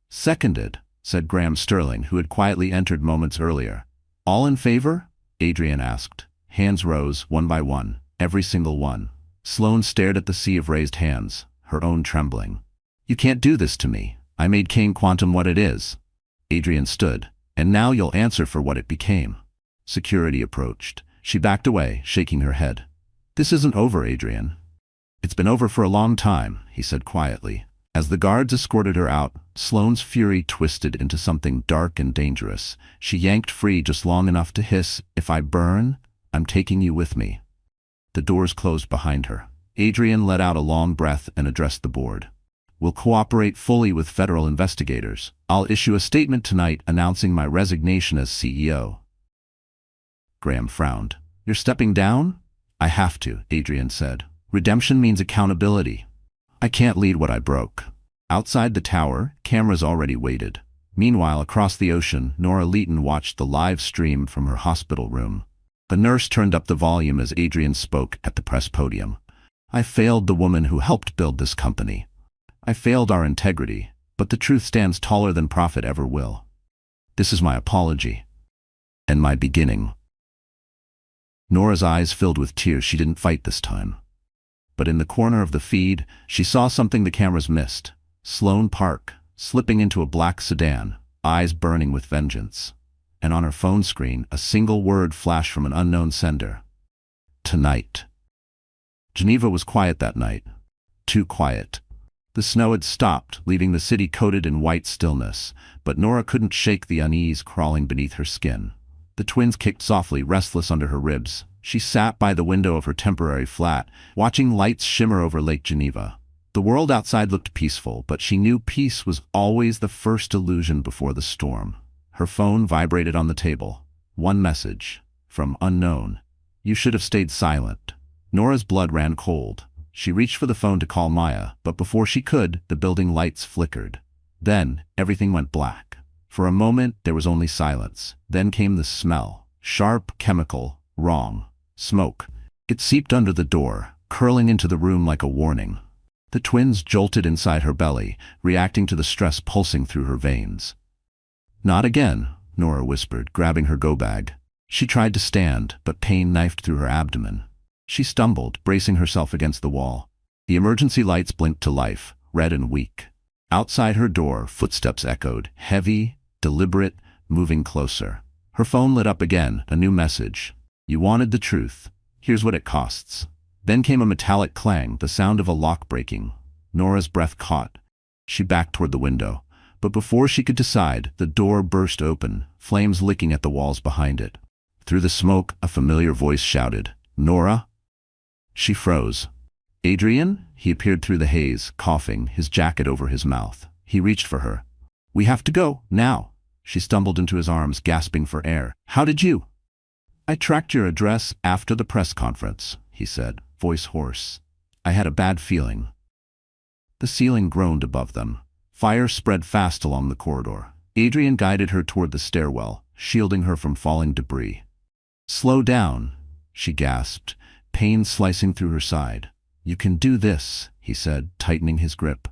"Seconded," said Graham Sterling, who had quietly entered moments earlier. "All in favor?" Adrian asked. Hands rose, one by one, every single one. Sloane stared at the sea of raised hands, her own trembling. "You can't do this to me. I made Kane Quantum what it is." Adrian stood. "And now you'll answer for what it became." Security approached. She backed away, shaking her head. "This isn't over, Adrian." "It's been over for a long time," he said quietly. As the guards escorted her out, Sloane's fury twisted into something dark and dangerous. She yanked free just long enough to hiss, "If I burn, I'm taking you with me." The doors closed behind her. Adrian let out a long breath and addressed the board. "We'll cooperate fully with federal investigators. I'll issue a statement tonight announcing my resignation as CEO." Graham frowned. "You're stepping down?" "I have to," Adrian said. "Redemption means accountability. I can't lead what I broke." Outside the tower, cameras already waited. Meanwhile, across the ocean, Nora Leighton watched the live stream from her hospital room. A nurse turned up the volume as Adrian spoke at the press podium. "I failed the woman who helped build this company. I failed our integrity, but the truth stands taller than profit ever will. This is my apology. And my beginning." Nora's eyes filled with tears. She didn't fight this time. But in the corner of the feed, she saw something the cameras missed. Sloane Park, slipping into a black sedan, eyes burning with vengeance. And on her phone screen, a single word flashed from an unknown sender. "Tonight." Geneva was quiet that night. Too quiet. The snow had stopped, leaving the city coated in white stillness, but Nora couldn't shake the unease crawling beneath her skin. The twins kicked softly, restless under her ribs. She sat by the window of her temporary flat, watching lights shimmer over Lake Geneva. The world outside looked peaceful, but she knew peace was always the first illusion before the storm. Her phone vibrated on the table. One message. From unknown. "You should have stayed silent." Nora's blood ran cold. She reached for the phone to call Maya, but before she could, the building lights flickered. Then, everything went black. For a moment, there was only silence. Then came the smell. Sharp, chemical, wrong. Smoke. It seeped under the door, curling into the room like a warning. The twins jolted inside her belly, reacting to the stress pulsing through her veins. "Not again," Nora whispered, grabbing her go-bag. She tried to stand, but pain knifed through her abdomen. She stumbled, bracing herself against the wall. The emergency lights blinked to life, red and weak. Outside her door, footsteps echoed, heavy, deliberate, moving closer. Her phone lit up again, a new message. "You wanted the truth. Here's what it costs." Then came a metallic clang, the sound of a lock breaking. Nora's breath caught. She backed toward the window. But before she could decide, the door burst open, flames licking at the walls behind it. Through the smoke, a familiar voice shouted, "Nora?" She froze. "Adrian?" He appeared through the haze, coughing, his jacket over his mouth. He reached for her. "We have to go, now." She stumbled into his arms, gasping for air. "How did you?" "I tracked your address after the press conference," he said, voice hoarse. "I had a bad feeling." The ceiling groaned above them. Fire spread fast along the corridor. Adrian guided her toward the stairwell, shielding her from falling debris. "Slow down," she gasped, pain slicing through her side. "You can do this," he said, tightening his grip.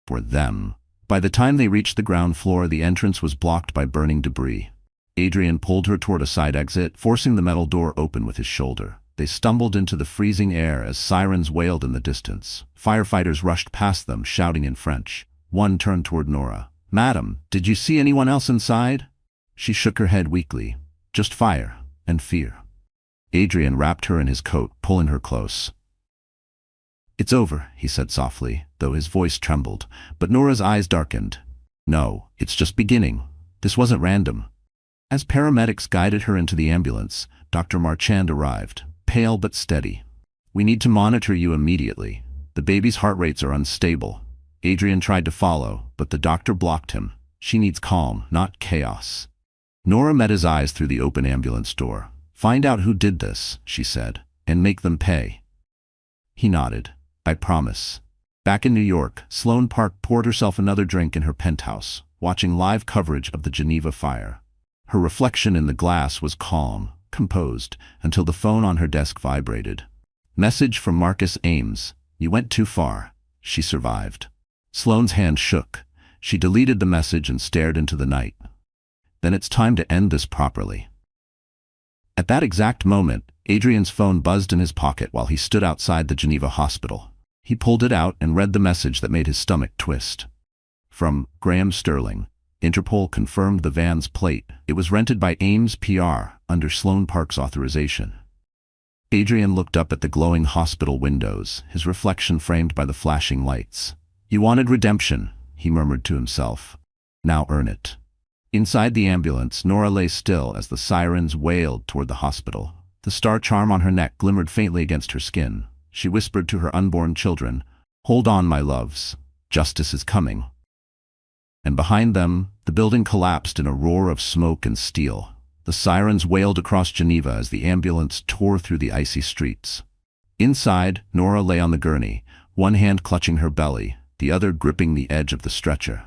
For them. By the time they reached the ground floor, the entrance was blocked by burning debris. Adrian pulled her toward a side exit, forcing the metal door open with his shoulder. They stumbled into the freezing air as sirens wailed in the distance. Firefighters rushed past them, shouting in French. One turned toward Nora. "Madam, did you see anyone else inside?" She shook her head weakly. "Just fire and fear." Adrian wrapped her in his coat, pulling her close. "It's over," he said softly, though his voice trembled, but Nora's eyes darkened. "No, it's just beginning. This wasn't random." As paramedics guided her into the ambulance, Dr. Marchand arrived, pale but steady. "We need to monitor you immediately. The baby's heart rates are unstable." Adrian tried to follow, but the doctor blocked him. "She needs calm, not chaos." Nora met his eyes through the open ambulance door. "Find out who did this," she said, "and make them pay." He nodded. "I promise." Back in New York, Sloane Park poured herself another drink in her penthouse, watching live coverage of the Geneva fire. Her reflection in the glass was calm, composed, until the phone on her desk vibrated. Message from Marcus Ames. "You went too far." She survived. Sloane's hand shook. She deleted the message and stared into the night. "Then it's time to end this properly." At that exact moment, Adrian's phone buzzed in his pocket while he stood outside the Geneva hospital. He pulled it out and read the message that made his stomach twist. From Graham Sterling. Interpol confirmed the van's plate. It was rented by Ames PR under Sloane Park's authorization. Adrian looked up at the glowing hospital windows, his reflection framed by the flashing lights. "You wanted redemption," he murmured to himself. "Now earn it." Inside the ambulance, Nora lay still as the sirens wailed toward the hospital. The star charm on her neck glimmered faintly against her skin. She whispered to her unborn children, "Hold on, my loves. Justice is coming." And behind them, the building collapsed in a roar of smoke and steel. The sirens wailed across Geneva as the ambulance tore through the icy streets. Inside, Nora lay on the gurney, one hand clutching her belly, the other gripping the edge of the stretcher.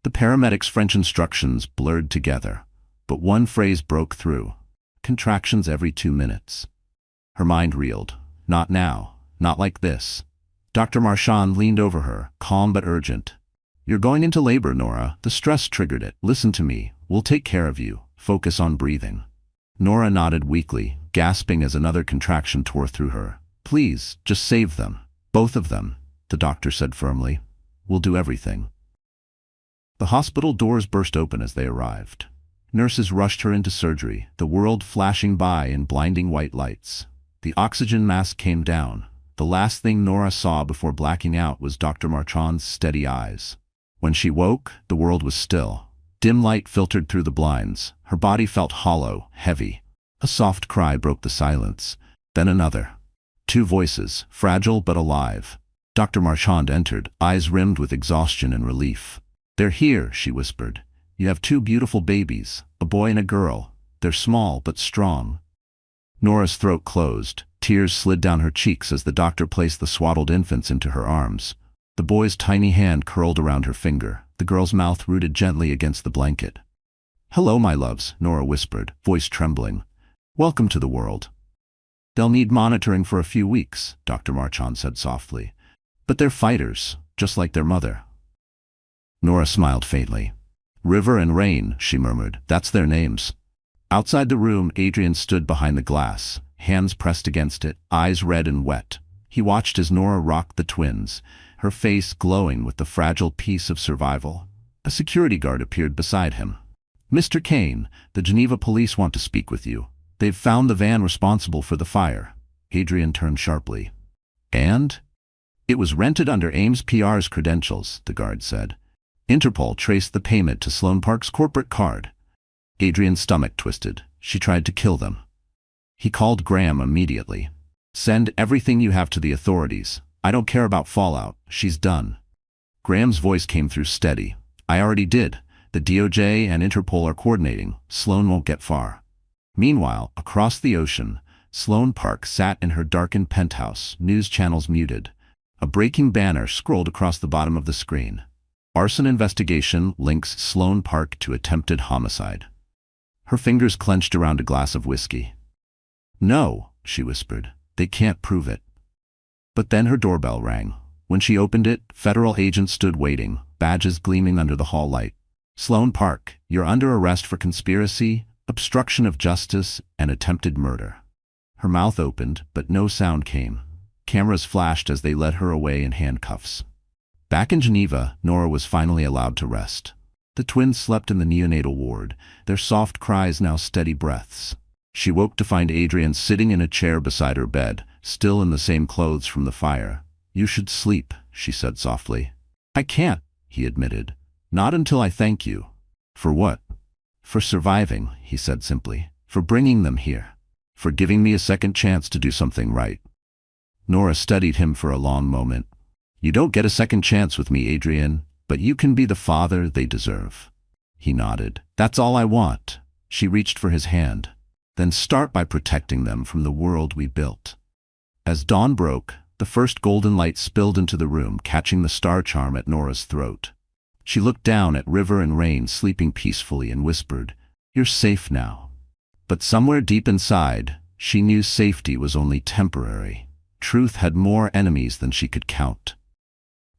The paramedics' French instructions blurred together, but one phrase broke through. Contractions every 2 minutes. Her mind reeled. Not now. Not like this. Dr. Marchand leaned over her, calm but urgent. You're going into labor, Nora. The stress triggered it. Listen to me. We'll take care of you. Focus on breathing. Nora nodded weakly, gasping as another contraction tore through her. Please, just save them. Both of them, the doctor said firmly. We'll do everything. The hospital doors burst open as they arrived. Nurses rushed her into surgery, the world flashing by in blinding white lights. The oxygen mask came down. The last thing Nora saw before blacking out was Dr. Marchand's steady eyes. When she woke, the world was still. Dim light filtered through the blinds. Her body felt hollow, heavy. A soft cry broke the silence. Then another. Two voices, fragile but alive. Dr. Marchand entered, eyes rimmed with exhaustion and relief. They're here, she whispered. You have two beautiful babies, a boy and a girl. They're small but strong. Nora's throat closed. Tears slid down her cheeks as the doctor placed the swaddled infants into her arms. The boy's tiny hand curled around her finger, the girl's mouth rooted gently against the blanket. Hello, my loves, Nora whispered, voice trembling. Welcome to the world. They'll need monitoring for a few weeks, Dr. Marchand said softly. But they're fighters, just like their mother. Nora smiled faintly. River and Rain, she murmured, that's their names. Outside the room, Adrian stood behind the glass, hands pressed against it, eyes red and wet. He watched as Nora rocked the twins, her face glowing with the fragile peace of survival. A security guard appeared beside him. Mr. Kane, the Geneva police want to speak with you. They've found the van responsible for the fire. Adrian turned sharply. And? It was rented under Ames PR's credentials, the guard said. Interpol traced the payment to Sloan Park's corporate card. Adrian's stomach twisted. She tried to kill them. He called Graham immediately. Send everything you have to the authorities. I don't care about fallout. She's done. Graham's voice came through steady. I already did. The DOJ and Interpol are coordinating. Sloan won't get far. Meanwhile, across the ocean, Sloan Park sat in her darkened penthouse, news channels muted. A breaking banner scrolled across the bottom of the screen. Arson investigation links Sloan Park to attempted homicide. Her fingers clenched around a glass of whiskey. No, she whispered. They can't prove it. But then her doorbell rang. When she opened it, federal agents stood waiting, badges gleaming under the hall light. Sloan Park, you're under arrest for conspiracy, obstruction of justice, and attempted murder. Her mouth opened, but no sound came. Cameras flashed as they led her away in handcuffs. Back in Geneva, Nora was finally allowed to rest. The twins slept in the neonatal ward, their soft cries now steady breaths. She woke to find Adrian sitting in a chair beside her bed, still in the same clothes from the fire. You should sleep, she said softly. I can't, he admitted. Not until I thank you. For what? For surviving, he said simply. For bringing them here. For giving me a second chance to do something right. Nora studied him for a long moment. You don't get a second chance with me, Adrian, but you can be the father they deserve. He nodded. That's all I want. She reached for his hand. Then start by protecting them from the world we built. As dawn broke, the first golden light spilled into the room, catching the star charm at Nora's throat. She looked down at River and Rain sleeping peacefully and whispered, You're safe now. But somewhere deep inside, she knew safety was only temporary. Truth had more enemies than she could count.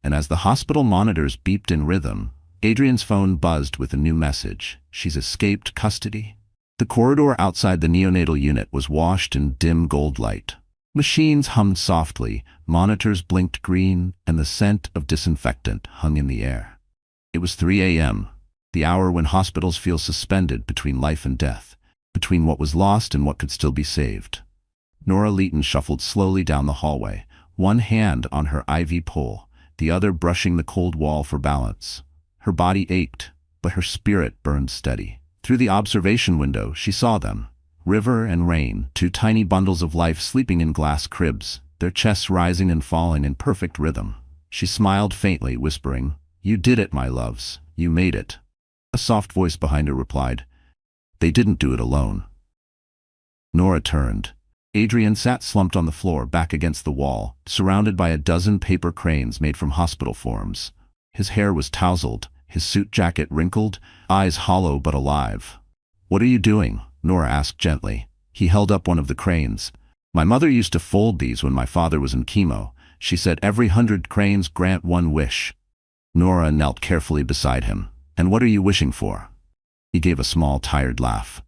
And as the hospital monitors beeped in rhythm, Adrian's phone buzzed with a new message. She's escaped custody. The corridor outside the neonatal unit was washed in dim gold light. Machines hummed softly, monitors blinked green, and the scent of disinfectant hung in the air. It was 3 a.m., the hour when hospitals feel suspended between life and death, between what was lost and what could still be saved. Nora Leighton shuffled slowly down the hallway, one hand on her IV pole, the other brushing the cold wall for balance. Her body ached, but her spirit burned steady. Through the observation window, she saw them. River and Rain, two tiny bundles of life sleeping in glass cribs, their chests rising and falling in perfect rhythm. She smiled faintly, whispering, You did it, my loves. You made it. A soft voice behind her replied, They didn't do it alone. Nora turned. Adrian sat slumped on the floor, back against the wall, surrounded by a dozen paper cranes made from hospital forms. His hair was tousled, his suit jacket wrinkled, eyes hollow but alive. What are you doing? Nora asked gently. He held up one of the cranes. My mother used to fold these when my father was in chemo. She said every 100 cranes grant one wish. Nora knelt carefully beside him. And what are you wishing for? He gave a small, tired laugh.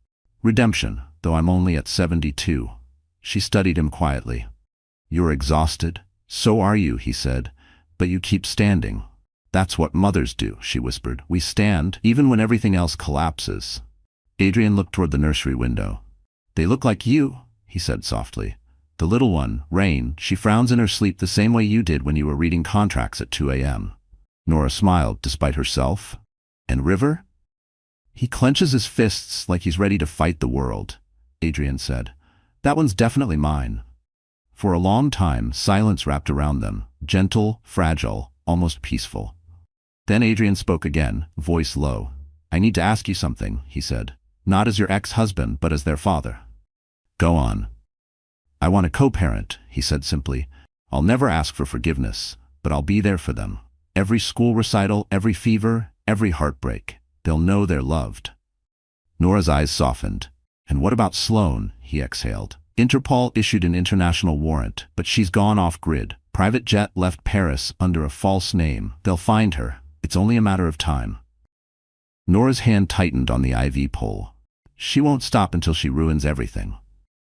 Redemption, though I'm only at 72. She studied him quietly. You're exhausted? So are you, he said. But you keep standing. That's what mothers do, she whispered. We stand, even when everything else collapses. Adrian looked toward the nursery window. They look like you, he said softly. The little one, Rain, she frowns in her sleep the same way you did when you were reading contracts at 2 a.m. Nora smiled, despite herself. And River? He clenches his fists like he's ready to fight the world, Adrian said. That one's definitely mine. For a long time, silence wrapped around them, gentle, fragile, almost peaceful. Then Adrian spoke again, voice low. I need to ask you something, he said. Not as your ex-husband, but as their father. Go on. I want a co-parent, he said simply. I'll never ask for forgiveness, but I'll be there for them. Every school recital, every fever, every heartbreak. They'll know they're loved. Nora's eyes softened. And what about Sloane? He exhaled. Interpol issued an international warrant, but she's gone off-grid. Private jet left Paris under a false name. They'll find her. It's only a matter of time. Nora's hand tightened on the IV pole. She won't stop until she ruins everything.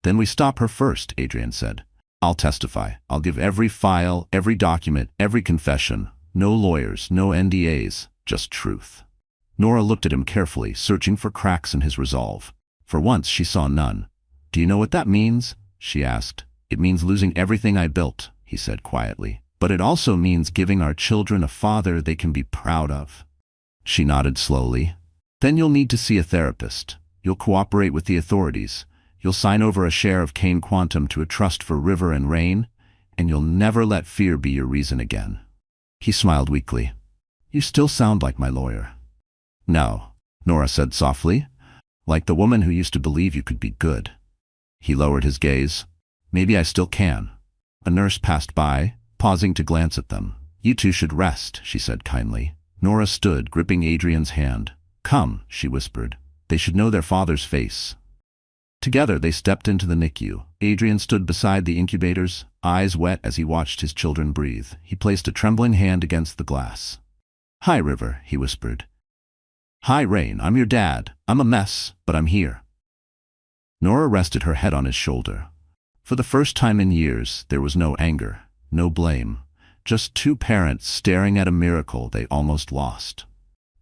Then we stop her first, Adrian said. I'll testify. I'll give every file, every document, every confession. No lawyers, no NDAs, just truth. Nora looked at him carefully, searching for cracks in his resolve. For once, she saw none. Do you know what that means? She asked. It means losing everything I built, he said quietly. But it also means giving our children a father they can be proud of. She nodded slowly. Then you'll need to see a therapist. You'll cooperate with the authorities. You'll sign over a share of Kane Quantum to a trust for River and Rain, and you'll never let fear be your reason again. He smiled weakly. You still sound like my lawyer. No, Nora said softly. Like the woman who used to believe you could be good. He lowered his gaze. Maybe I still can. A nurse passed by, pausing to glance at them. You two should rest, she said kindly. Nora stood, gripping Adrian's hand. Come, she whispered. They should know their father's face. Together they stepped into the NICU. Adrian stood beside the incubators, eyes wet as he watched his children breathe. He placed a trembling hand against the glass. Hi, River, he whispered. Hi, Rain, I'm your dad. I'm a mess, but I'm here. Nora rested her head on his shoulder. For the first time in years, there was no anger, no blame. Just two parents staring at a miracle they almost lost.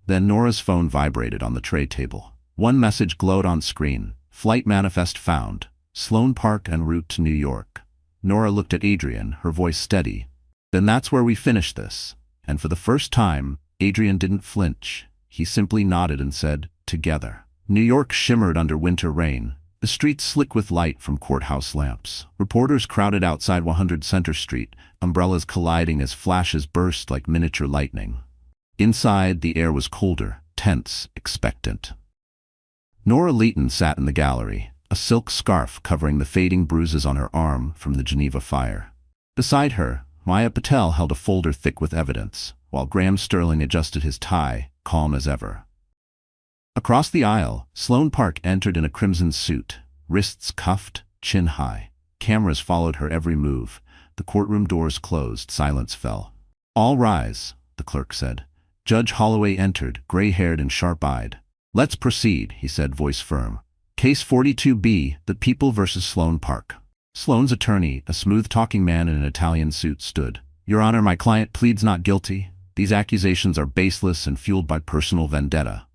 Then Nora's phone vibrated on the tray table. One message glowed on screen. Flight manifest found. Sloane Park en route to New York. Nora looked at Adrian, her voice steady. Then that's where we finish this. And for the first time, Adrian didn't flinch. He simply nodded and said, together. New York shimmered under winter rain. The streets slick with light from courthouse lamps. Reporters crowded outside 100 Center Street, umbrellas colliding as flashes burst like miniature lightning. Inside, the air was colder, tense, expectant. Nora Leighton sat in the gallery, a silk scarf covering the fading bruises on her arm from the Geneva fire. Beside her, Maya Patel held a folder thick with evidence, while Graham Sterling adjusted his tie, calm as ever. Across the aisle, Sloane Park entered in a crimson suit, wrists cuffed, chin high. Cameras followed her every move. The courtroom doors closed, silence fell. All rise, the clerk said. Judge Holloway entered, gray-haired and sharp-eyed. Let's proceed, he said, voice firm. Case 42B, The People versus Sloane Park. Sloane's attorney, a smooth-talking man in an Italian suit, stood. Your Honor, my client pleads not guilty. These accusations are baseless and fueled by personal vendetta.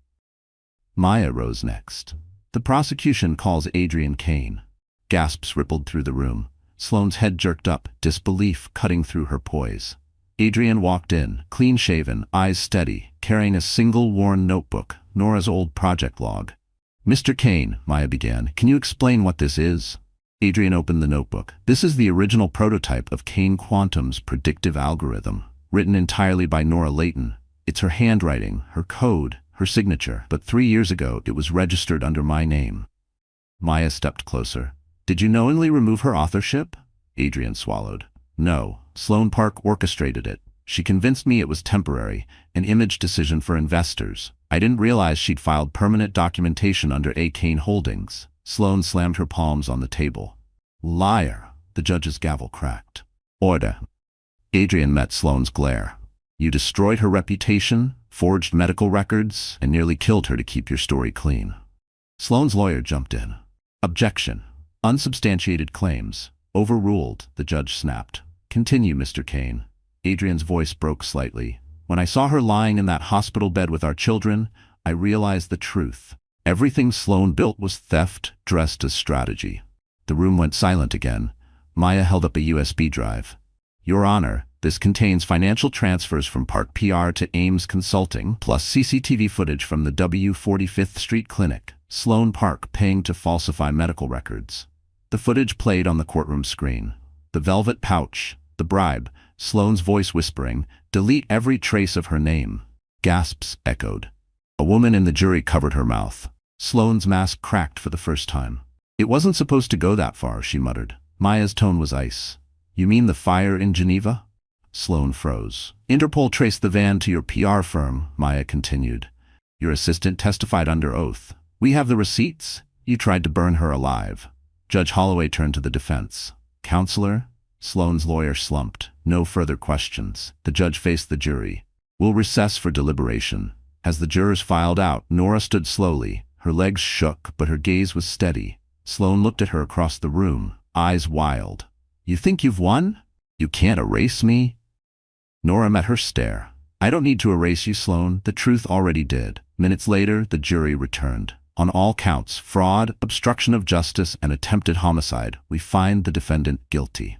Maya rose next. The prosecution calls Adrian Kane. Gasps rippled through the room. Sloane's head jerked up, disbelief cutting through her poise. Adrian walked in, clean-shaven, eyes steady, carrying a single worn notebook, Nora's old project log. Mr. Kane, Maya began, can you explain what this is? Adrian opened the notebook. This is the original prototype of Kane Quantum's predictive algorithm, written entirely by Nora Leighton. It's her handwriting, her code, her signature, but 3 years ago it was registered under my name. Maya stepped closer. Did you knowingly remove her authorship? Adrian swallowed. No, Sloane Park orchestrated it. She convinced me it was temporary, an image decision for investors. I didn't realize she'd filed permanent documentation under A. Kane Holdings. Sloane slammed her palms on the table. Liar, the judge's gavel cracked. Order. Adrian met Sloane's glare. You destroyed her reputation, forged medical records, and nearly killed her to keep your story clean. Sloane's lawyer jumped in. Objection. Unsubstantiated claims. Overruled, the judge snapped. Continue, Mr. Kane. Adrian's voice broke slightly. When I saw her lying in that hospital bed with our children, I realized the truth. Everything Sloane built was theft dressed as strategy. The room went silent again. Maya held up a USB drive. Your Honor, this contains financial transfers from Park PR to Ames Consulting, plus CCTV footage from the W45th Street Clinic, Sloane Park paying to falsify medical records. The footage played on the courtroom screen. The velvet pouch, the bribe, Sloane's voice whispering, delete every trace of her name. Gasps echoed. A woman in the jury covered her mouth. Sloane's mask cracked for the first time. It wasn't supposed to go that far, she muttered. Maya's tone was ice. You mean the fire in Geneva? Sloane froze. Interpol traced the van to your PR firm, Maya continued. Your assistant testified under oath. We have the receipts. You tried to burn her alive. Judge Holloway turned to the defense. Counselor? Sloane's lawyer slumped. No further questions. The judge faced the jury. We'll recess for deliberation. As the jurors filed out, Nora stood slowly. Her legs shook, but her gaze was steady. Sloane looked at her across the room, eyes wild. You think you've won? You can't erase me? Nora met her stare. I don't need to erase you, Sloane. The truth already did. Minutes later, the jury returned. On all counts, fraud, obstruction of justice, and attempted homicide, we find the defendant guilty.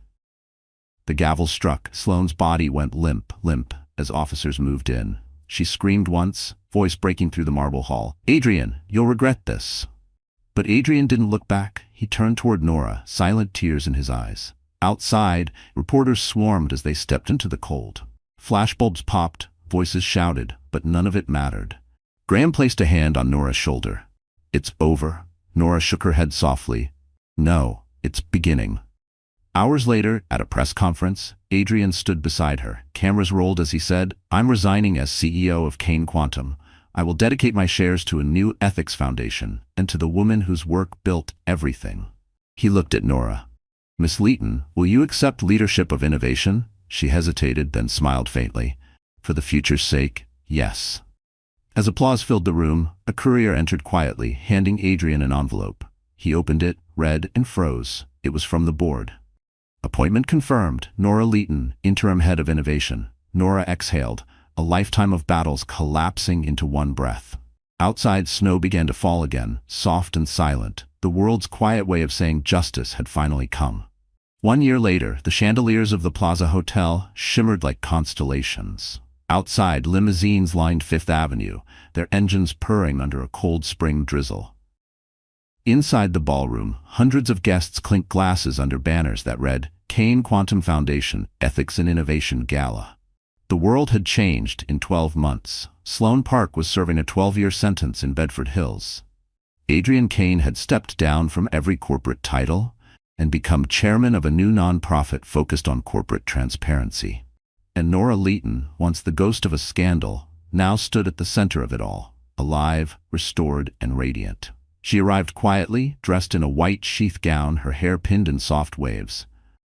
The gavel struck. Sloane's body went limp, as officers moved in. She screamed once, voice breaking through the marble hall. Adrian, you'll regret this. But Adrian didn't look back. He turned toward Nora, silent tears in his eyes. Outside, reporters swarmed as they stepped into the cold. Flashbulbs popped, voices shouted, but none of it mattered. Graham placed a hand on Nora's shoulder. It's over. Nora shook her head softly. No, it's beginning. Hours later, at a press conference, Adrian stood beside her. Cameras rolled as he said, I'm resigning as CEO of Kane Quantum. I will dedicate my shares to a new ethics foundation and to the woman whose work built everything. He looked at Nora. Miss Leighton, will you accept leadership of innovation? She hesitated, then smiled faintly. For the future's sake, yes. As applause filled the room, a courier entered quietly, handing Adrian an envelope. He opened it, read, and froze. It was from the board. Appointment confirmed. Nora Leighton, interim head of innovation. Nora exhaled, a lifetime of battles collapsing into one breath. Outside, snow began to fall again, soft and silent. The world's quiet way of saying justice had finally come. 1 year later, the chandeliers of the Plaza Hotel shimmered like constellations. Outside, limousines lined Fifth Avenue, their engines purring under a cold spring drizzle. Inside the ballroom, hundreds of guests clinked glasses under banners that read, Kane Quantum Foundation, Ethics and Innovation Gala. The world had changed in 12 months. Sloane Park was serving a 12-year sentence in Bedford Hills. Adrian Kane had stepped down from every corporate title and become chairman of a new nonprofit focused on corporate transparency. And Nora Leighton, once the ghost of a scandal, now stood at the center of it all, alive, restored, and radiant. She arrived quietly, dressed in a white sheath gown, her hair pinned in soft waves.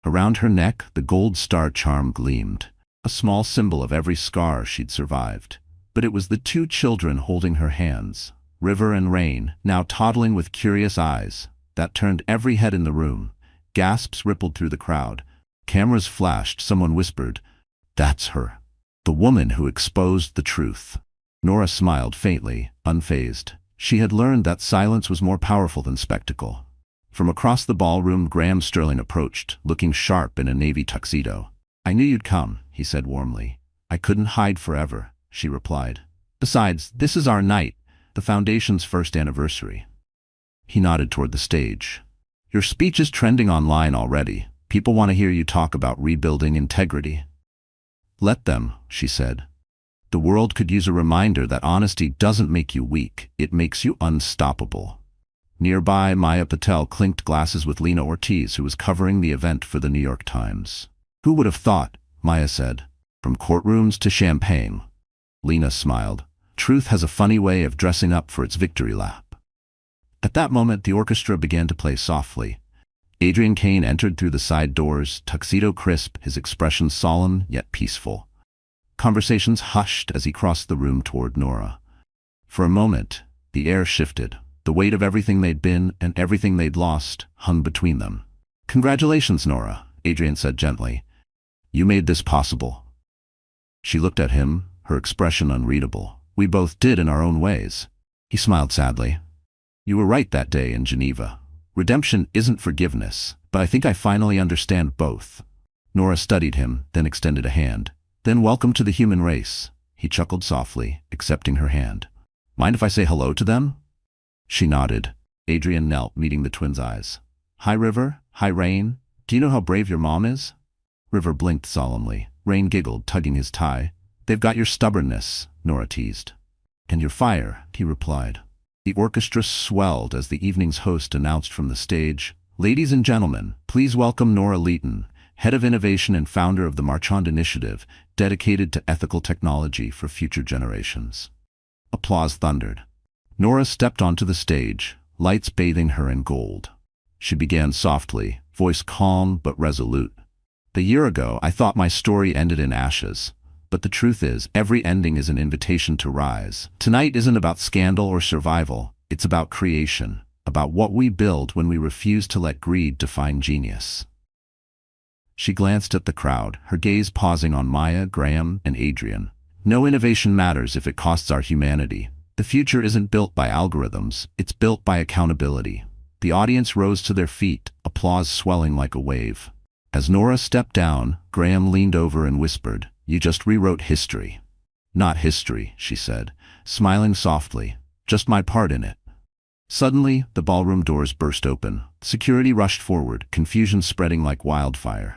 Around her neck, the gold star charm gleamed, a small symbol of every scar she'd survived. But it was the two children holding her hands, River and Rain, now toddling with curious eyes, that turned every head in the room. Gasps rippled through the crowd. Cameras flashed, someone whispered, That's her. The woman who exposed the truth. Nora smiled faintly, unfazed. She had learned that silence was more powerful than spectacle. From across the ballroom, Graham Sterling approached, looking sharp in a navy tuxedo. I knew you'd come, he said warmly. I couldn't hide forever, she replied. Besides, this is our night, the Foundation's first anniversary. He nodded toward the stage. Your speech is trending online already. People want to hear you talk about rebuilding integrity. Let them, she said. The world could use a reminder that honesty doesn't make you weak, it makes you unstoppable. Nearby, Maya Patel clinked glasses with Lena Ortiz, who was covering the event for the New York Times. Who would have thought, Maya said, from courtrooms to champagne. Lena smiled. Truth has a funny way of dressing up for its victory lap. At that moment, the orchestra began to play softly. Adrian Kane entered through the side doors, tuxedo crisp, his expression solemn yet peaceful. Conversations hushed as he crossed the room toward Nora. For a moment, the air shifted. The weight of everything they'd been and everything they'd lost hung between them. "Congratulations, Nora," Adrian said gently. "You made this possible." She looked at him, her expression unreadable. "We both did in our own ways." He smiled sadly. "You were right that day in Geneva. Redemption isn't forgiveness, but I think I finally understand both." Nora studied him, then extended a hand. "Then welcome to the human race." He chuckled softly, accepting her hand. "Mind if I say hello to them?" She nodded. Adrian knelt, meeting the twins' eyes. "Hi, River. Hi, Rain. Do you know how brave your mom is?" River blinked solemnly. Rain giggled, tugging his tie. "They've got your stubbornness," Nora teased. "And your fire," he replied. The orchestra swelled as the evening's host announced from the stage, "Ladies and gentlemen, please welcome Nora Leighton, Head of Innovation and founder of the Marchand Initiative, dedicated to ethical technology for future generations." Applause thundered. Nora stepped onto the stage, lights bathing her in gold. She began softly, voice calm but resolute. "A year ago, I thought my story ended in ashes. But the truth is, every ending is an invitation to rise. Tonight isn't about scandal or survival. It's about creation, about what we build when we refuse to let greed define genius." She glanced at the crowd, her gaze pausing on Maya, Graham, and Adrian. "No innovation matters if it costs our humanity. The future isn't built by algorithms, it's built by accountability." The audience rose to their feet, applause swelling like a wave. As Nora stepped down, Graham leaned over and whispered, "You just rewrote history." "Not history," she said, smiling softly, "just my part in it." Suddenly, the ballroom doors burst open. Security rushed forward, confusion spreading like wildfire.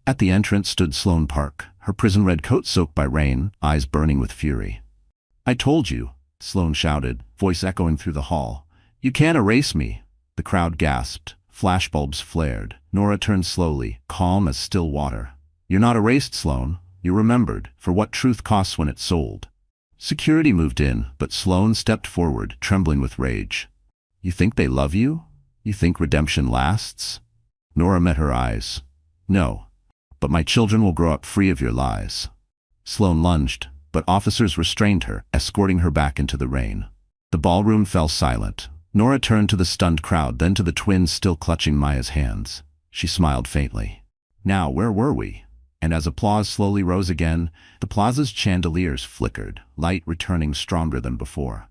At the entrance stood Sloane Park, her prison red coat soaked by rain, eyes burning with fury. "I told you," Sloane shouted, voice echoing through the hall. "You can't erase me." The crowd gasped. Flashbulbs flared. Nora turned slowly, calm as still water. "You're not erased, Sloane. You're remembered, for what truth costs when it's sold." Security moved in, but Sloane stepped forward, trembling with rage. "You think they love you? You think redemption lasts?" Nora met her eyes. "No. But my children will grow up free of your lies." Sloane lunged, but officers restrained her, escorting her back into the rain. The ballroom fell silent. Nora turned to the stunned crowd, then to the twins still clutching Maya's hands. She smiled faintly. "Now, where were we?" And as applause slowly rose again, the plaza's chandeliers flickered, light returning stronger than before.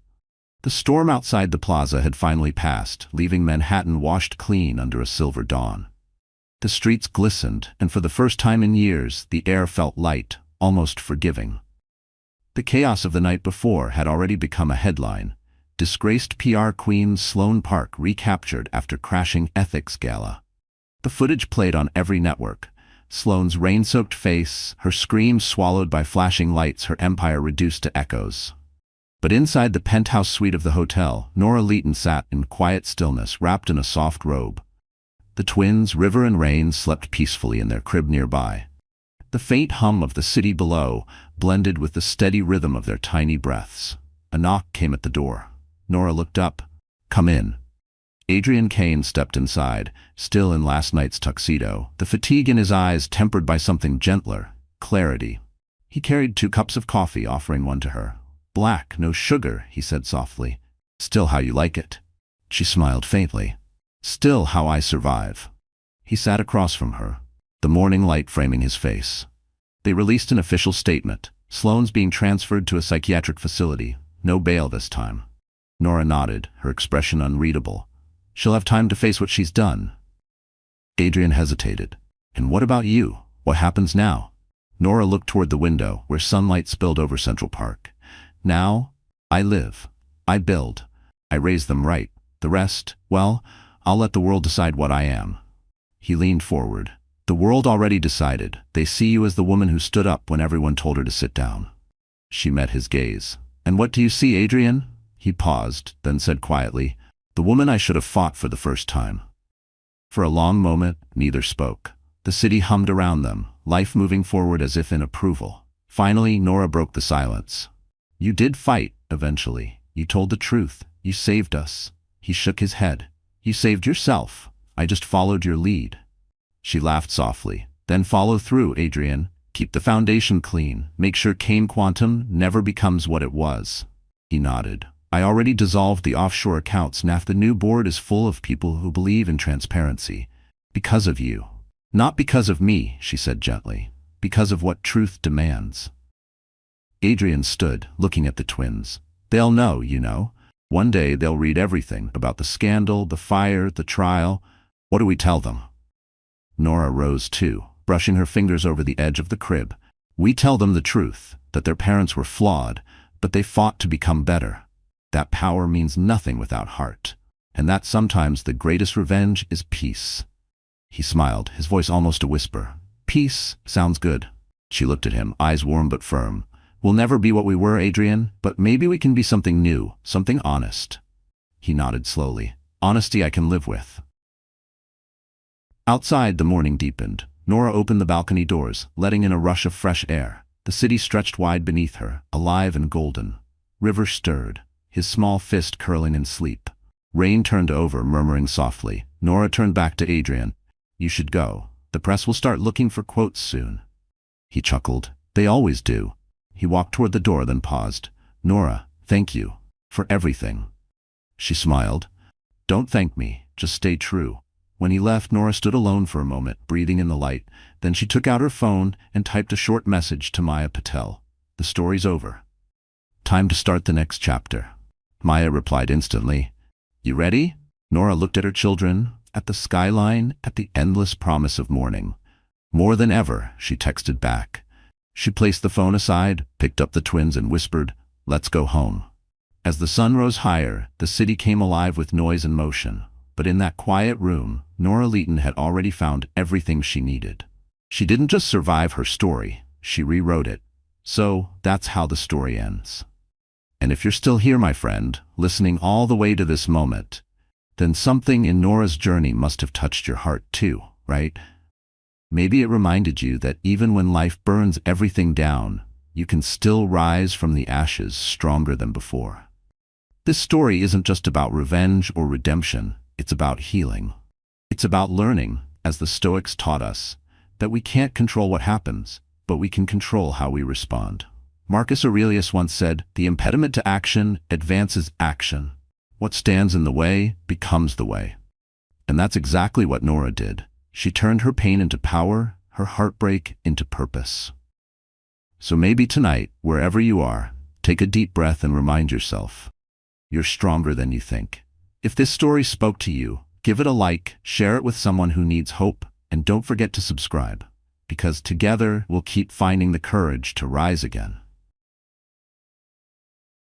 The storm outside the plaza had finally passed, leaving Manhattan washed clean under a silver dawn. The streets glistened, and for the first time in years, the air felt light, almost forgiving. The chaos of the night before had already become a headline. Disgraced PR queen Sloane Park recaptured after crashing ethics gala. The footage played on every network. Sloane's rain-soaked face, her screams swallowed by flashing lights, her empire reduced to echoes. But inside the penthouse suite of the hotel, Nora Leighton sat in quiet stillness, wrapped in a soft robe. The twins, River and Rain, slept peacefully in their crib nearby. The faint hum of the city below blended with the steady rhythm of their tiny breaths. A knock came at the door. Nora looked up. "Come in." Adrian Kane stepped inside, still in last night's tuxedo, the fatigue in his eyes tempered by something gentler, clarity. He carried 2 cups of coffee, offering one to her. "Black, no sugar," he said softly. "Still how you like it." She smiled faintly. "Still how I survive." He sat across from her, the morning light framing his face. They released an official statement. Sloane's being transferred to a psychiatric facility. No bail this time. Nora nodded, her expression unreadable. "She'll have time to face what she's done." Adrian hesitated. "And what about you? What happens now?" Nora looked toward the window, where sunlight spilled over Central Park. "Now, I live. I build. I raise them right. The rest, well, I'll let the world decide what I am." He leaned forward. "The world already decided. They see you as the woman who stood up when everyone told her to sit down." She met his gaze. "And what do you see, Adrian?" He paused, then said quietly, "The woman I should have fought for the first time." For a long moment, neither spoke. The city hummed around them, life moving forward as if in approval. Finally, Nora broke the silence. "You did fight, eventually. You told the truth. You saved us." He shook his head. "You saved yourself. I just followed your lead." She laughed softly. "Then follow through, Adrian. Keep the foundation clean. Make sure Kane Quantum never becomes what it was." He nodded. "I already dissolved the offshore accounts. Now the new board is full of people who believe in transparency. Because of you." "Not because of me," she said gently. "Because of what truth demands." Adrian stood, looking at the twins. "They'll know, you know. One day they'll read everything about the scandal, the fire, the trial. What do we tell them?" Nora rose too, brushing her fingers over the edge of the crib. "We tell them the truth, that their parents were flawed, but they fought to become better. That power means nothing without heart, and that sometimes the greatest revenge is peace." He smiled, his voice almost a whisper. "Peace sounds good." She looked at him, eyes warm but firm. "We'll never be what we were, Adrian, but maybe we can be something new, something honest." He nodded slowly. "Honesty I can live with." Outside, the morning deepened. Nora opened the balcony doors, letting in a rush of fresh air. The city stretched wide beneath her, alive and golden. River stirred, his small fist curling in sleep. Rain turned over, murmuring softly. Nora turned back to Adrian. "You should go. The press will start looking for quotes soon." He chuckled. "They always do." He walked toward the door, then paused. "Nora, thank you. For everything." She smiled. "Don't thank me. Just stay true." When he left, Nora stood alone for a moment, breathing in the light. Then she took out her phone and typed a short message to Maya Patel. "The story's over. Time to start the next chapter." Maya replied instantly. "You ready?" Nora looked at her children, at the skyline, at the endless promise of morning. "More than ever," she texted back. She placed the phone aside, picked up the twins and whispered, "Let's go home." As the sun rose higher, the city came alive with noise and motion. But in that quiet room, Nora Leighton had already found everything she needed. She didn't just survive her story, she rewrote it. So that's how the story ends. And if you're still here, my friend, listening all the way to this moment, then something in Nora's journey must have touched your heart too, right? Maybe it reminded you that even when life burns everything down, you can still rise from the ashes stronger than before. This story isn't just about revenge or redemption, it's about healing. It's about learning, as the Stoics taught us, that we can't control what happens, but we can control how we respond. Marcus Aurelius once said, "The impediment to action advances action. What stands in the way becomes the way." And that's exactly what Nora did. She turned her pain into power, her heartbreak into purpose. So maybe tonight, wherever you are, take a deep breath and remind yourself, you're stronger than you think. If this story spoke to you, give it a like, share it with someone who needs hope, and don't forget to subscribe, because together we'll keep finding the courage to rise again.